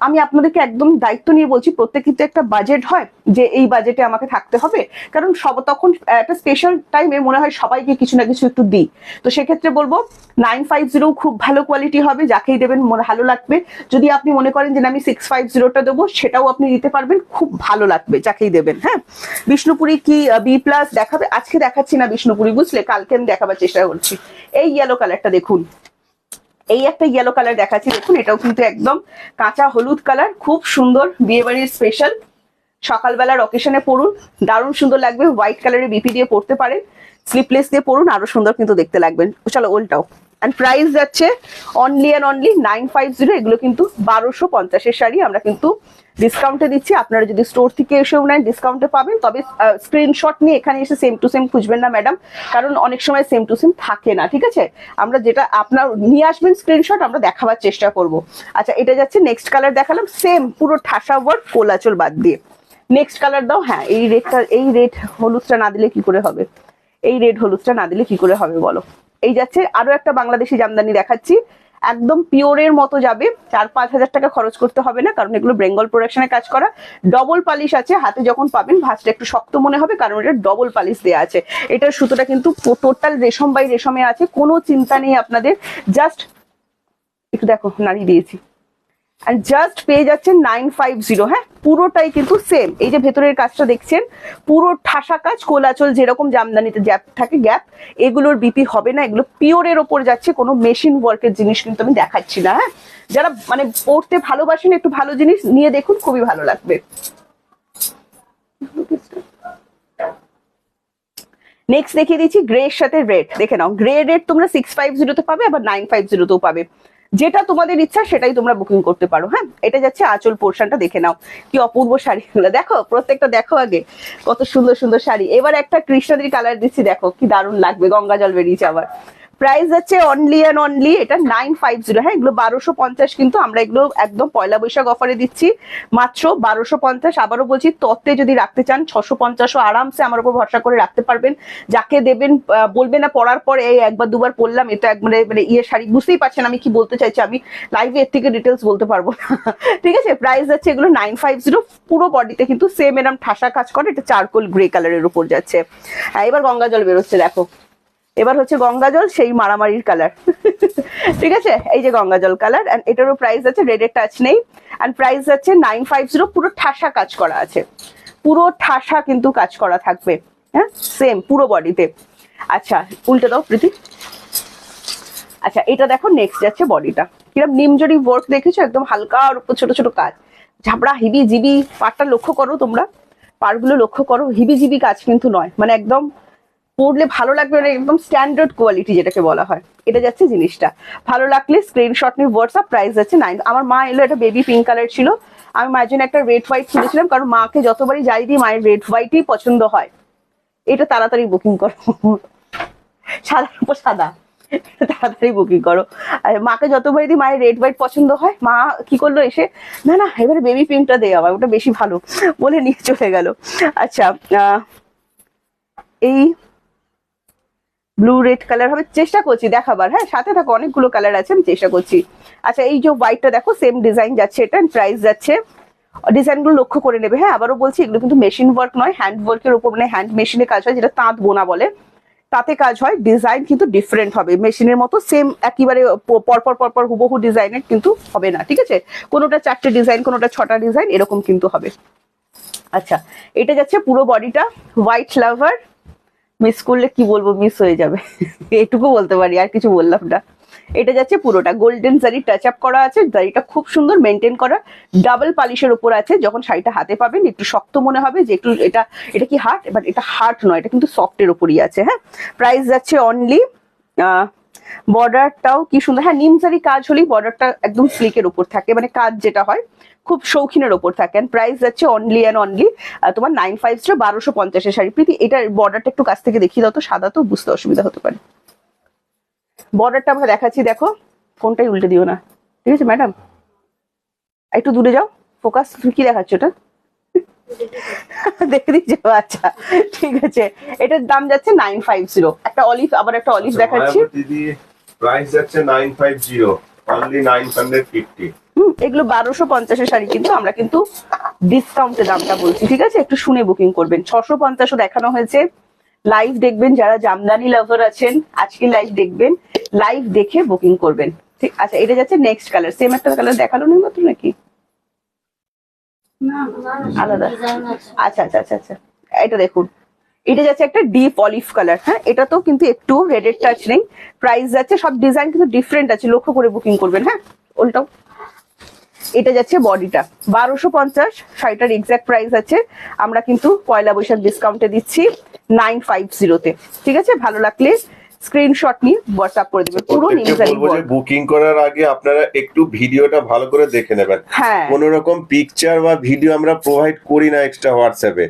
আমি আপনাদেরকে একদম দায়িত্ব নিয়ে বলছি, প্রত্যেক কিন্তু একটা বাজেট হয় যে এই বাজেটে আমাকে থাকতে হবে, কারণ তখন একটা স্পেশাল টাইমে মনে হয় সবাইকে কিছু না কিছু একটু দিই, তো সেক্ষেত্রে বলবো 950 খুব ভালো কোয়ালিটি হবে, যাকেই দেবেন ভালো লাগবে। যদি আপনি মনে করেন যে আমি 650টা দেবো, সেটাও আপনি দিতে পারবেন, খুব ভালো লাগবে যাকেই দেবেন। হ্যাঁ, বিষ্ণুপুরি কি B+ দেখাবে, আজকে দেখাচ্ছি না বিষ্ণুপুরি, বুঝলে, কালকে আমি দেখাবার চেষ্টা করছি। এই ইয়েলো কালারটা দেখুন, এই একটা ইয়েলো কালার দেখাচ্ছি দেখুন, এটাও কিন্তু একদম কাঁচা হলুদ কালার, খুব সুন্দর, বিয়ে বাড়ির স্পেশাল, সকালবেলার অকেশনে পরুন, দারুণ সুন্দর লাগবে। হোয়াইট কালারের বিপি দিয়ে পরতে পারেন, স্লিপলেস দিয়ে পরুন, আরো সুন্দর কিন্তু দেখতে লাগবেন। চলো ওলটাও, এন্ড প্রাইস যাচ্ছে অনলি এন্ড অনলি 950। এগুলো কিন্তু 1250 এর শাড়ি, আমরা কিন্তু ডিসকাউন্টে দিচ্ছি। আপনারা যদি স্টোর থেকে এসেও নেন ডিসকাউন্টে পাবেন, তবে স্ক্রিনশট নিয়ে এখানে এসে সেম টু সেম খুঁজবেন না ম্যাডাম, কারণ অনেক সময় সেম টু সেম থাকে না, ঠিক আছে। আমরা যেটা আপনার নিয়ে আসবেন স্ক্রিনশট, আমরা দেখাবার চেষ্টা করব। আচ্ছা, এটা যাচ্ছে নেক্সট কালার দেখালাম, সেম পুরো ঠাসা ওয়ার্ক কোলাচল বাদ দিয়ে। নেক্সট কালার দাও। হ্যাঁ, এই রেড হলুদটা না দিলে কি করে হবে, এই রেড হলুদটা না দিলে কি করে হবে বলো। এই যাচ্ছে আরো একটা বাংলাদেশি জামদানি দেখাচ্ছি, একদম পিওরের মতো যাবে, 4-5 হাজার টাকা খরচ করতে হবে না, কারণ এগুলো বেঙ্গল প্রোডাকশনে কাজ করা, ডবল পালিশ আছে, হাতে যখন পাবেন ভাঁজটা একটু শক্ত মনে হবে, কারণ এটা ডবল পালিশ দেওয়া আছে। এটার সুতোটা কিন্তু টোটাল রেশম বাই রেশমে আছে, কোনো চিন্তা নেই আপনাদের, জাস্ট একটু দেখো নাড়িয়ে দিয়েছি, and জাস্ট পেয়ে যাচ্ছেন 950। হ্যাঁ, পুরোটাই কিন্তু সেম, এই যে ভেতরের কাজটা দেখছেন পুরো ঠাসা কাজ, কোলাচল যেরকম জামদানিতে গ্যাপ থাকে গ্যাপ, এগুলোর বিপি হবে না, এগুলো পিওরের ওপর যাচ্ছে, কোনো মেশিন ওয়ার্কের জিনিস কিন্তু আমি দেখাচ্ছি না। হ্যাঁ, যারা মানে পড়তে ভালোবাসেন একটু ভালো জিনিস নিয়ে দেখুন, খুবই ভালো লাগবে। নেক্সট দেখিয়ে দিচ্ছি গ্রে এর সাথে রেড, দেখে নাও, গ্রে রেড তোমরা 650 পাবে, আবার 950 পাবে, যেটা তোমাদের ইচ্ছা সেটাই তোমরা বুকিং করতে পারো। হ্যাঁ, এটা যাচ্ছে আঁচল পোর্শনটা, দেখে নাও কি অপূর্ব শাড়িগুলো, দেখো প্রত্যেকটা দেখো আগে, কত সুন্দর সুন্দর শাড়ি। এবার একটা কৃষ্ণাদ্রি কালার দিচ্ছি, দেখো কি দারুণ লাগবে, গঙ্গা জল বেরিয়েছে আবার। প্রাইস যাচ্ছে অনলি এন্ড অনলি এটা 950। হ্যাঁ, এগুলো 1250, কিন্তু আমরা এগুলো একদম পয়লা বৈশাখ অফারে দিচ্ছি মাত্র 1250। আবারও বলছি, তত্ত্বে যদি রাখতে চান 650ও আরামসে আমার উপর ভরসা করে রাখতে পারবেন, যাকে দেবেন বলবে না পরার পর এই একবার দুবার পরলাম, এটা একবারে মানে ইয়ে শাড়ি, বুঝতেই পারছেন আমি কি বলতে চাইছি, আমি লাইভে এর থেকে ডিটেলস বলতে পারবো না। ঠিক আছে, প্রাইস যাচ্ছে এগুলো 950, পুরো বডিতে কিন্তু সেম এরম ঠাসা কাজ করে, এটা চারকোল গ্রে কালারের উপর যাচ্ছে। হ্যাঁ, এবার গঙ্গা জল বেরোচ্ছে দেখো, এবার হচ্ছে গঙ্গা জল, সেই মারামারির কালার। ঠিক আছে, এই যে গঙ্গা জল কালার, এন্ড এটারও প্রাইস আছে, রেডের টাচ নেই, এন্ড প্রাইস আছে 950, পুরো ঠাসা কাজ করা আছে, পুরো ঠাসা কিন্তু কাজ করা থাকবে। হ্যাঁ, সেম পুরো বডিতে। আচ্ছা, উল্টে দাও প্রীতি। আচ্ছা, এটা দেখো, নেক্সট যাচ্ছে বডিটা, কিরকম নিমজরি ওয়ার্ক দেখেছো, একদম হালকা আর উপর ছোট ছোট কাজ, ঝাপড়া হিবি জিবি, পাড়টা লক্ষ্য করো তোমরা, পাড়গুলো লক্ষ্য করো, হিবি জিবি কাজ কিন্তু নয়, মানে একদম পড়লে ভালো লাগবে, মানে একদম স্ট্যান্ডার্ড কোয়ালিটি যেটাকে বলা হয়। এটা যাচ্ছে জিনিসটা, ভালো লাগলে স্ক্রিনশট নিয়ে হোয়াটসঅ্যাপ, প্রাইস যাচ্ছে 9। আমার মা এলো, এটা বেবি পিঙ্ক কালার ছিল, আমি মায়ের জন্য একটা রেড হোয়াইট কিনেছিলাম, কারণ মাকে যতবারই যাই দিই মায়ের রেড হোয়াইটই পছন্দ হয়। এটা তাড়াতাড়ি বুকিং করো, সাদার উপর সাদা, তাড়াতাড়ি বুকিং করো। মাকে যতবারই দিই মায়ের রেড হোয়াইট পছন্দ হয়, মা কি করলো এসে, না না এবারে বেবি পিঙ্কটা দে, আবার ওটা বেশি ভালো বলে নিয়ে চলে গেল। আচ্ছা, এই ব্লু রেড কালার হবে, চেষ্টা করছি দেখাবার। হ্যাঁ, সাথে থাকো, অনেকগুলো কালার আছে, আমি চেষ্টা করছি। আচ্ছা, এই যে হোয়াইটটা দেখো, সেম ডিজাইন যাচ্ছে, এটা প্রাইস যাচ্ছে, ডিজাইনগুলো লক্ষ্য করে নেবে। হ্যাঁ, আবারও বলছি, এগুলো কিন্তু মেশিন ওয়ার্ক নয়, হ্যান্ড ওয়ার্কের উপর, মানে হ্যান্ড মেশিনে কাজ হয়, যেটা তাঁত বোনা বলে, তাতে কাজ হয়, ডিজাইন কিন্তু ডিফারেন্ট হবে, মেশিনের মতো সেম একেবারে পরপর পরপর হুবহু ডিজাইনের কিন্তু হবে না, ঠিক আছে, কোনোটা 4টে ডিজাইন, কোনোটা 6টা ডিজাইন, এরকম কিন্তু হবে। আচ্ছা, এটা যাচ্ছে পুরো বডিটা হোয়াইট লাভার, মিস করলে কি বলবো, মিস হয়ে যাবে, এটুকু বলতে পারি, আর কিছু বললাম না। এটা যাচ্ছে পুরোটা গোল্ডেন জারি টাচ আপ করা আছে, জারিটা খুব সুন্দর মেনটেন করা, ডাবল পালিশের উপর আছে। যখন শাড়িটা হাতে পাবেন একটু শক্ত মনে হবে যে একটু এটা কি হার্ড, বাট এটা হার্ড নয়, এটা কিন্তু সফটের উপরই আছে। হ্যাঁ, প্রাইস যাচ্ছে অনলি, বর্ডারটাও কি সুন্দর, হ্যাঁ নিমজারি কাজ হলেই বর্ডারটা একদম স্লিকের উপর থাকে, মানে কাজ যেটা হয় খুব শৌখিনের ওপর থাকেন। প্রাইস যাচ্ছে অনলি অ্যান্ড অনলি তোমার 950 1250 শাড়ি। প্রীতি এটার বর্ডারটা একটু কাছ থেকে দেখিয়ে দাও তো, সাদা তো বুঝতে অসুবিধা হতে পারে। বর্ডারটা আমরা দেখাচ্ছি, দেখো ফোনটাই উল্টে দিও না, ঠিক আছে ম্যাডাম, একটু দূরে যাও, ফোকাস। তুমি কি দেখাচ্ছ ওটা? দেখে দিচ্ছ, আচ্ছা ঠিক আছে। এটার দাম যাচ্ছে 950। একটা অলিভ, আবার একটা অলিভ দেখাচ্ছি, দিদি প্রাইস যাচ্ছে 950 অনলি 950। এগুলো 1250 শাড়ি, কিন্তু আমরা কিন্তু ডিসকাউন্টে দামটা বলছি, ঠিক আছে? একটু শুনে বুকিং করবেন। 650 দেখানো হয়েছে। লাইভ দেখবেন যারা জামদানি লাভার আছেন, আজকে লাইভ দেখবেন, লাইভ দেখে বুকিং করবেন, ঠিক আছে? এটা যাচ্ছে নেক্সট কালার, সেম একটা কালার দেখালো নি মাত্র নাকি আলাদা? আচ্ছা আচ্ছা আচ্ছা আচ্ছা, এটা দেখুন, এটা যাচ্ছে একটা ডিপ অলিভ কালার। হ্যাঁ, এটা তো কিন্তু একটু রেডের টাচ নেই। প্রাইস যাচ্ছে, সব ডিজাইন কিন্তু ডিফারেন্ট আছে, লক্ষ্য করে বুকিং করবেন। হ্যাঁ, উল্টাও। এটা যাচ্ছে বডিটা 1250, শাড়িটার এক্সাক্ট প্রাইস আছে, আমরা কিন্তু পয়লা বৈশাখ ডিসকাউন্টে দিচ্ছি 950 তে, ঠিক আছে? ভালো লাগলে স্ক্রিনশট নিয়ে হোয়াটসঅ্যাপ করে দেবেন। পুরো নিমজারি বুকিং করার আগে আপনারা একটু ভিডিওটা ভালো করে দেখে নেবেন। হ্যাঁ, কোন রকম পিকচার বা ভিডিও আমরা প্রোভাইড করি না এক্সট্রা হোয়াটসঅ্যাপে।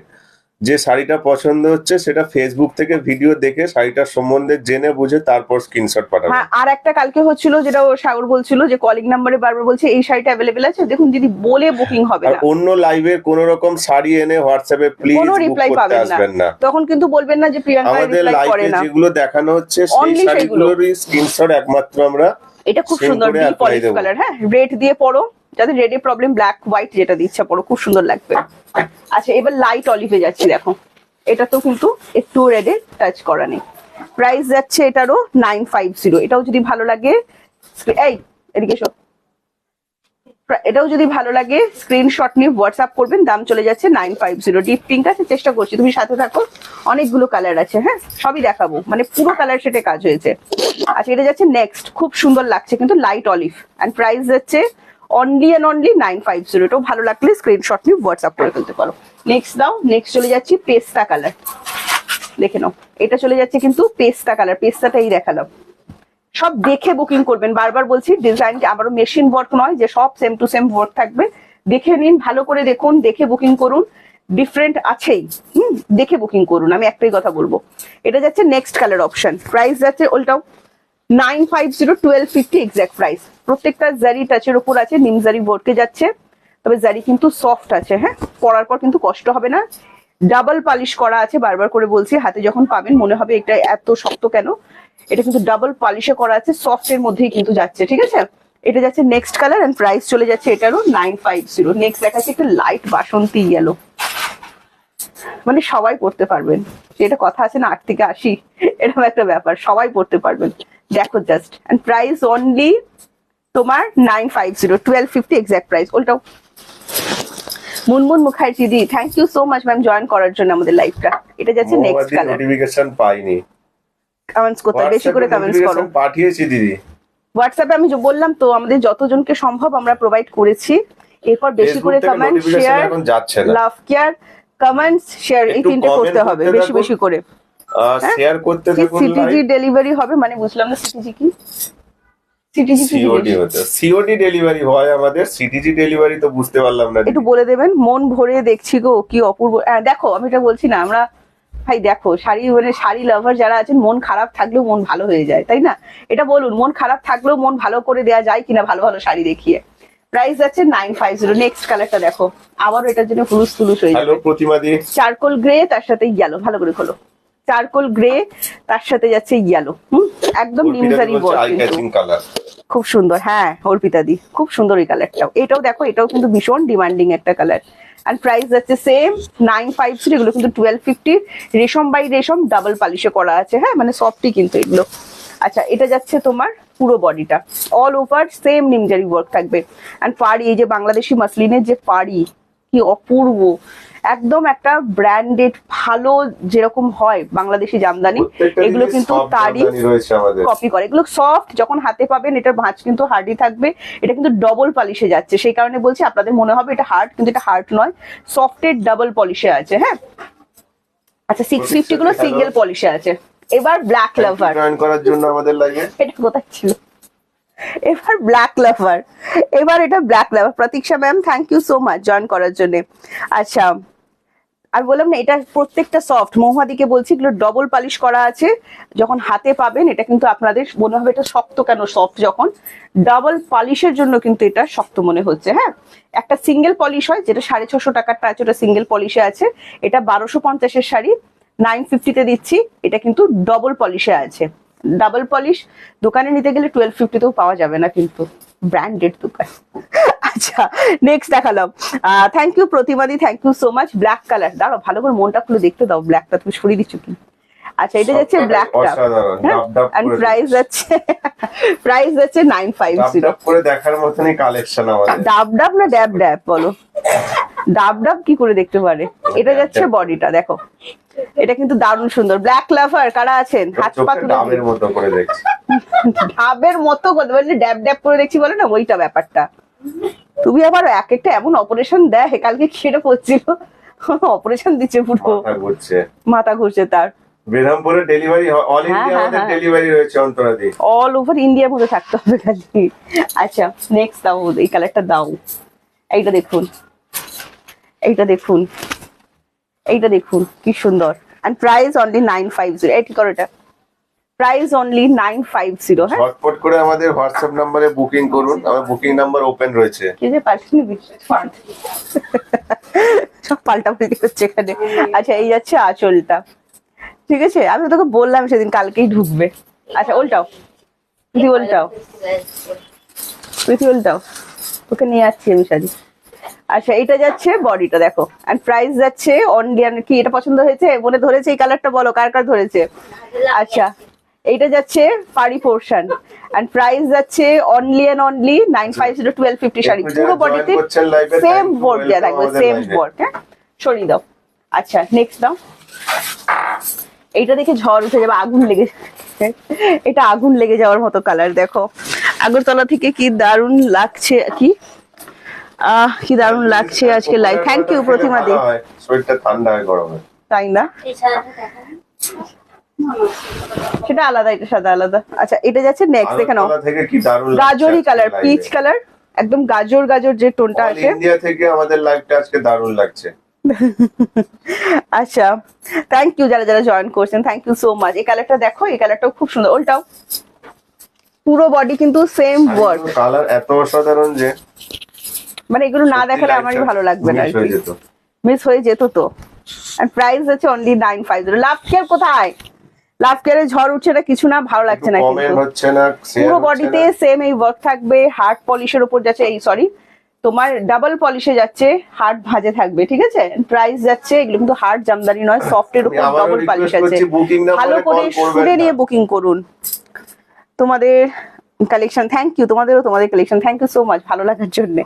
যে শাড়িটা পছন্দ হচ্ছে সেটা ফেসবুক থেকে ভিডিও দেখে শাড়িটার সম্বন্ধে জেনে বুঝে তারপর স্ক্রিনশট পাঠাবেন। হ্যাঁ, আর একটা কালকে হচ্ছিল যেটা ও সাগর বলছিল যে কলিং নাম্বারে বারবার বলছে এই শাড়িটা অ্যাভেলেবেল আছে, দেখুন দিদি বলে বুকিং হবে না। অন্য লাইভে কোন রকম শাড়ি এনে হোয়াটসঅ্যাপে প্লিজ কোনো বুক রিপ্লাই করতে পাবেন আসবেন না। তখন কিন্তু বলবেন না যে প্রিয়াঙ্কা আমাদের রিপ্লাই করে লাইভে না। যেগুলো দেখানো হচ্ছে সেই Only শাড়িগুলোরই স্ক্রিনশট একমাত্র আমরা এটা খুব send সুন্দর করে ডিপ apply অলিভ দেবো। কালার। হ্যাঁ, রেড দিয়ে পরো, যাদের রেডে প্রবলেম ব্ল্যাক হোয়াইট যেটা দিচ্ছে পরো, খুব সুন্দর লাগবে। আচ্ছা, এবার লাইট অলিভে যাচ্ছি, দেখো এটা তো কিন্তু একটু রেডে টাচ করা নেই। প্রাইস যাচ্ছে এটারও 950। এটাও যদি ভালো লাগে, এই এদিকে এসো, এটাও যদি ভালো লাগে স্ক্রিনশট নিয়ে হোয়াটসঅ্যাপ করবেন, দাম চলে যাচ্ছে 950। ডিপ পিঙ্ক আছে, চেষ্টা করছি, তুমি সাথে থাকো, অনেকগুলো কালার আছে। হ্যাঁ, সবই দেখাবো, মানে পুরো কালার সেটে কাজ হয়েছে। আচ্ছা, এটা যাচ্ছে নেক্সট, খুব সুন্দর লাগছে কিন্তু লাইট অলিভ, এন্ড প্রাইস যাচ্ছে অনলি অ্যান্ড অনলি 950। এটাও ভালো লাগলে স্ক্রিনশট নিয়ে হোয়াটসঅ্যাপ করে ফেলতে পারো। নেক্সট দাও, নেক্সট চলে যাচ্ছি পেস্তা কালার, দেখে নাও। এটা চলে যাচ্ছে কিন্তু পেস্তা কালার, পেস্তাটাই দেখালাম। সব দেখে বুকিং করবেন, বারবার বলছি ডিজাইন আবারও মেশিন ওয়ার্ক নয় যে সব সেম টু সেম ওয়ার্ক থাকবে। দেখে নিন, ভালো করে দেখুন, দেখে বুকিং করুন, ডিফারেন্ট আছেই, দেখে বুকিং করুন, আমি একটাই কথা বলবো। এটা যাচ্ছে নেক্সট কালার অপশন, প্রাইস যাচ্ছে ওল্টাও 950 1250 এক্সাক্ট প্রাইস। প্রত্যেকটা জারি টাচের উপর আছে, নিম জারি বোর্ডকে যাচ্ছে, তবে জারি কিন্তু সফট আছে। হ্যাঁ, পরার পর কিন্তু কষ্ট হবে না, ডাবল পালিশ করা আছে, বারবার করে বলছি, হাতে যখন পাবেন মনে হবে এটা এত শক্ত কেন, এটা কিন্তু ডাবল পালিশে করা আছে, সফট এর মধ্যেই কিন্তু যাচ্ছে, ঠিক আছে? এটা যাচ্ছে নেক্সট কালার, এন্ড প্রাইস চলে যাচ্ছে এটারও 950। নেক্সট দেখাচ্ছে একটা লাইট বাসন্তী ইয়েলো, মানে সবাই পড়তে পারবেন, এটা কথা আছে না 8 থেকে 80, এরকম একটা ব্যাপার, সবাই পড়তে পারবেন। দেখো জাস্ট, এন্ড প্রাইস অনলি তোমার 950 1250 এক্সাক্ট প্রাইস। ওটাও মুনমুন মুখার্জি দি, thank you so much ma'am join করার জন্য আমাদের লাইভটা। এটা যাচ্ছে নেক্সট কালার। নোটিফিকেশন পাইনি, কমেন্টস করতে বেশি করে কমেন্টস করো। পাঠিয়েছি দিদি হোয়াটসঅ্যাপে, আমি বললাম তো আমাদের যতজনকে সম্ভব আমরা প্রোভাইড করেছি। এরপর বেশি করে কমেন্ট, শেয়ার, লাভ, কেয়ার, কমেন্টস, শেয়ার, এই তিনটে করতে হবে বেশি বেশি করে। শেয়ার করতে থাকুন। সিটিজি ডেলিভারি হবে, মানে বুঝলাম না সিটিজি কি? সিটিজি সিওডি হতো, সিওডি ডেলিভারি হয় আমাদের, সিটিজি ডেলিভারি তো বুঝতে পারলাম না। একটু বলে দেবেন। মন ভরে দেখছি গো, কি অপূর্ব। দেখো, আমি এটা বলছি না, আমরা ভাই দেখো শাড়ি, মানে শাড়ি লাভার যারা আছেন, মন খারাপ থাকলেও মন ভালো হয়ে যায়, তাই না? এটা বলুন, মন খারাপ থাকলেও মন ভালো করে দেয়া যায় কিনা ভালো ভালো শাড়ি দেখিয়ে। প্রাইস আছে 950। নেক্সট কালারটা দেখো, আবারও এটার জন্য হুলুস তুলুস হয়ে যাবে। হ্যালো প্রতিমা দি, চারকোল গ্রে তার সাথে ইয়েলো, ভালো করে খোলো। চারকোল গ্রে তার সাথে যাচ্ছে ইয়েলো, একদম নিমজারি ওয়ার্ক কালার, খুব সুন্দর। হ্যাঁ, অর্পিতা দি, খুব সুন্দর এই কালারটাও। এটাও দেখো, এটাও কিন্তু ভীষণ ডিমান্ডিং একটা কালার। এন্ড প্রাইস যাচ্ছে সেম 950। এগুলো কিন্তু 1250, রেশম বাই রেশম ডাবল পালিশে করা আছে। হ্যাঁ, মানে সফটই কিন্তু এগুলো। আচ্ছা, এটা যাচ্ছে তোমার পুরো বডিটা অল ওভার সেম নিমজারি ওয়ার্ক থাকবে। এন্ড পাড়ি, এই যে বাংলাদেশি মাসলিনের যে পাড়ি, কি অপূর্ব, একদম একটা ব্র্যান্ডেড ভালো যেরকম হয় বাংলাদেশি জামদানি, এগুলো কিন্তু তারই কপি করে। এগুলো সফট, যখন হাতে পাবেন এটার ভাঁজ কিন্তু হার্ডই থাকবে। এটা কিন্তু ডবল পলিশে যাচ্ছে, সেই কারণে বলছি আপনাদের মনে হবে এটা হার্ড, কিন্তু এটা হার্ড নয়, সফটের ডাবল পলিশে আছে। হ্যাঁ, আচ্ছা 650 গুলো সিঙ্গেল পলিশে আছে। এবার ব্ল্যাক লাভার জয়েন করার জন্য আমাদের লাগে, এটা কোথায় ছিল? এবার ব্ল্যাক লাভার, এবার এটা black lover. Pratiksha ma'am thank you so much join করার জন্য। আচ্ছা, আর বললাম না এটা প্রত্যেকটা সফট, মহুয়াদিকে বলছি এগুলো ডবল পালিশ করা আছে। যখন হাতে পাবেন এটা কিন্তু আপনাদের মনে হবে এটা শক্ত কেন, সফট যখন ডাবল পলিশের জন্য কিন্তু এটা শক্ত মনে হচ্ছে। হ্যাঁ, একটা সিঙ্গেল পলিশ হয় যেটা 650 টাকারটা আছে, ওটা সিঙ্গেল পলিশে আছে। এটা 1250-এর শাড়ি 950-তে দিচ্ছি, এটা কিন্তু ডবল পলিশে আছে। ডাবল পলিশ দোকানে নিতে গেলে 1250-তেও পাওয়া যাবে না, কিন্তু ব্র্যান্ডেড দোকান। আচ্ছা নেক্সট দেখালাম। থ্যাংক ইউ প্রতিমাদি, thank you so much. Black colour, দাঁড়াও ভালো করে মনটা খুলে দেখতে দাও, ব্ল্যাকটা তুমি সরিয়ে দিচ্ছ কি? আচ্ছা এটা যাচ্ছে ব্ল্যাকটা, এন্ড প্রাইস যাচ্ছে 950। ডাব করে দেখার মতনই কালেকশন আমাদের। ডাব ডাব না ড্যাব ড্যাব বলো? ডাব ডাব কি করে দেখতে পারে? এটা যাচ্ছে বডিটা দেখো, এটা কিন্তু দারুণ সুন্দর। ব্ল্যাক লাভার কারা আছেন হাত পা তুলে? ডাবের মতো করে দেখছি, ডাবের মতো করে বললে ড্যাব ড্যাব করে দেখছি বলে না, ওইটা ব্যাপারটা। তুমি আবার এক একটা এমন অপারেশন দেয়, কালকে খেয়ে পড়ছিল অপারেশন দিচ্ছে, পুরো মাথা ঘুরছে তার। বেরামপুরে ডেলিভারি, অল ইন্ডিয়া আমাদের ডেলিভারি রয়েছে অন্তরাদি, অল ওভার ইন্ডিয়ার মধ্যে থাকতে হবে খালি। আচ্ছা নেক্সট দাও, এই কালারটা দাও, এইটা দেখুন, এইটা দেখুন, এইটা দেখুন কি সুন্দর। And price only 950। এই কি করো এটা, প্রাইস অনলি 950। হ্যাঁ, ঝটপট করে আমাদের হোয়াটসঅ্যাপ নম্বরে বুকিং করুন, আমার বুকিং নাম্বার ওপেন রয়েছে। কি যে পাল্টে নিবি সব পাল্টাপাল্টি করছে এখানে। আচ্ছা এই যাচ্ছে আঁচলটা, ঠিক আছে, আমি তোকে বললাম সেদিন কালকেই ঢুকবে। আচ্ছা ওলটাও, তুই ওলটাও, তুই ওলটাও, তোকে নিয়ে যাচ্ছি আমি শাড়ি। আচ্ছা এটা যাচ্ছে বডিটা দেখো, এন্ড প্রাইস যাচ্ছে অনলি, কি এটা পছন্দ হয়েছে মনে ধরেছে? এই কালারটা বলো কার কার ধরেছে? আচ্ছা এইটা যাচ্ছে পাড়ি পোর্শন, এন্ড প্রাইস যাচ্ছে অনলি এন্ড অনলি 950 1250 শাড়ি, পুরো বডিতে সেম বোর্ড দেওয়া থাকবে, সেম বোর্ড। হ্যাঁ সরিয়ে দাও। আচ্ছা নেক্সট দাও, এইটা দেখে ঝড় উঠে যাবে, আগুন লেগে যাবে। এটা আগুন লেগে যাওয়ার মতো কালার দেখো, আগরতলা থেকে কি দারুণ লাগছে, কি দারুণ লাগছে আজকে লাইভ। থ্যাংক ইউ প্রতিমা দি, শরীরটা ঠান্ডা হয় গরমে, তাই না? সেটা আলাদা, এটা সাদা আলাদা। আচ্ছা এটা যাচ্ছে নেক্সট, দেখে নাও গাজরি কালার, পিচ কালার, একদম গাজর গাজর যে টোনটা আছে। ইন্ডিয়া থেকে আমাদের লাইভটা আজকে দারুণ লাগছে। আচ্ছা থ্যাংক ইউ যারা যারা জয়েন করছেন, থ্যাংক ইউ সো মাচ। এই কালারটা দেখো, এই কালারটাও খুব সুন্দর, ওলটাও পুরো বডি কিন্তু সেম ওয়ার্ক, কালার এত অসাধারণ যে মানে এগুলো না দেখালে আমারই ভালো লাগবে না, মিস হয়ে যেত তো। আর প্রাইস আছে অনলি 950। লাভ কেয়ার কোথায়? লাভ কেয়ারে ঝড় উঠছে না, কিছু না, ভালো লাগছে না, কিন্তু পুরো বডিতে সেম এই ওয়ার্ক থাকবে, হার্ড পলিশের উপর যাচ্ছে, এই সরি তোমার ডাবল পলিশে যাচ্ছে, হার্ড ভাজে থাকবে, ঠিক আছে। প্রাইস যাচ্ছে, এগুলো কিন্তু হার্ড জামদানি নয়, সফটের উপর ডাবল পলিশ আছে। ভালো করে শুনে নিয়ে বুকিং করুন তোমাদের কালেকশন। থ্যাংক ইউ তোমাদেরও, তোমাদের collection, thank you so much ভালো লাগার জন্য।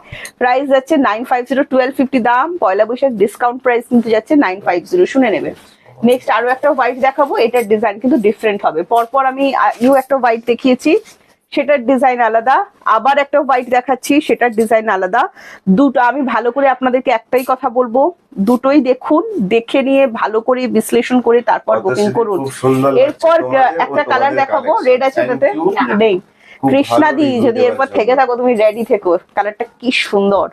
প্রাইস যাচ্ছে 950, 1250 দাম, পয়লা বৈশাখ ডিসকাউন্ট প্রাইস কিন্তু যাচ্ছে 950, শুনে নেবে। নেক্সট আরো একটা হোয়াইট দেখাবো, এটার ডিজাইন কিন্তু ডিফারেন্ট হবে। পরপর আমি একটা হোয়াইট দেখিয়েছি, সেটার ডিজাইন আলাদা, আবার একটা হোয়াইট দেখাচ্ছি, সেটার ডিজাইন আলাদা। দুটো আমি ভালো করে আপনাদেরকে একটাই কথা বলবো, দুটোই দেখুন, দেখে নিয়ে ভালো করে বিশ্লেষণ করে তারপর বুকিং করুন। এরপর একটা কালার দেখাবো, রেড আছে ওটাতে নেই, কৃষ্ণাদি যদি এরপর থেকে থাকো তুমি রেডি থেকো, কালারটা কি সুন্দর।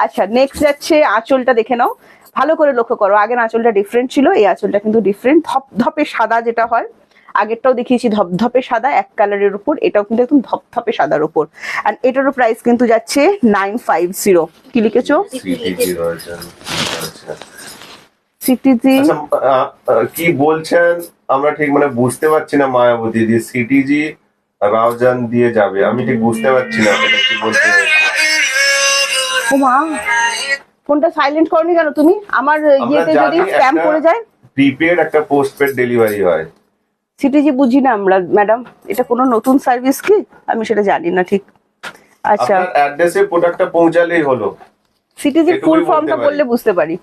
আচ্ছা নেক্সট যাচ্ছে আঁচলটা, দেখে নাও ভালো করে, লক্ষ্য করো, আগের আঁচলটা ডিফারেন্ট ছিল, এই আঁচলটা কিন্তু ডিফারেন্ট, ধপধপে সাদা যেটা হয়, আগেরটাও দেখিয়েছি ধপধপে সাদা এক কালারের উপর, এটাও কিন্তু একদম ধপধপে সাদার উপর। আর এটারও প্রাইস কিন্তু যাচ্ছে 950। কি লিখেছো? সিটিজি কি বলছেন আমরা ঠিক মানে বুঝতে পারছি না, মায়াবতী দি সিটিজি রাউজান দিয়ে যাবে, আমি ঠিক বুঝতে পারছি না এটা কি বলতে। ও মা, ফোনটা সাইলেন্ট করনি কেন তুমি? আমার ইয়েতে যদি স্প্যাম করে যায়। প্রিপেড একটা পোস্টপেড ডেলিভারি হয়, সিটিজি বুঝি না আমরা ম্যাডাম, এটা কোনো নতুন সার্ভিস কি? আমি সেটা জানি না ঠিক। আচ্ছা আপনার অ্যাড্রেসে প্রোডাক্টটা পৌঁছালেই হলো। সিটিজির ফুল ফর্মটা বললে বুঝতে পারি।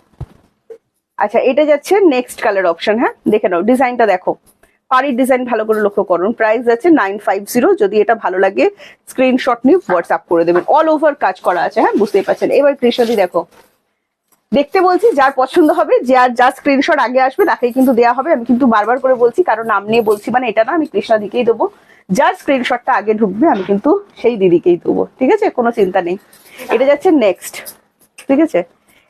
আচ্ছা, এটা যাচ্ছে নেক্সট কালার অপশন। হ্যাঁ, দেখে নাও ডিজাইনটা, দেখো পাড়ির ডিজাইন ভালো করে লক্ষ্য করুন। প্রাইস যাচ্ছে 950। যদি এটা ভালো লাগে স্ক্রিনশট নিয়ে হোয়াটসঅ্যাপ করে দেবেন। অল ওভার কাজ করা আছে, হ্যাঁ বুঝতেই পারছেন। এবার কৃষ্ণদি দেখো, দেখতে বলছি, যার পছন্দ হবে, যার স্ক্রিনশট আগে আসবে তাকেই কিন্তু দেওয়া হবে। আমি কিন্তু বারবার করে বলছি, কারণ নাম নিয়ে বলছি মানে এটা না, আমি কৃষ্ণাদিকেই দেবো। যার স্ক্রিনশটটা আগে ঢুকবে আমি কিন্তু সেই দিদিকেই দেবো, ঠিক আছে, কোনো চিন্তা নেই। এটা যাচ্ছে নেক্সট, ঠিক আছে।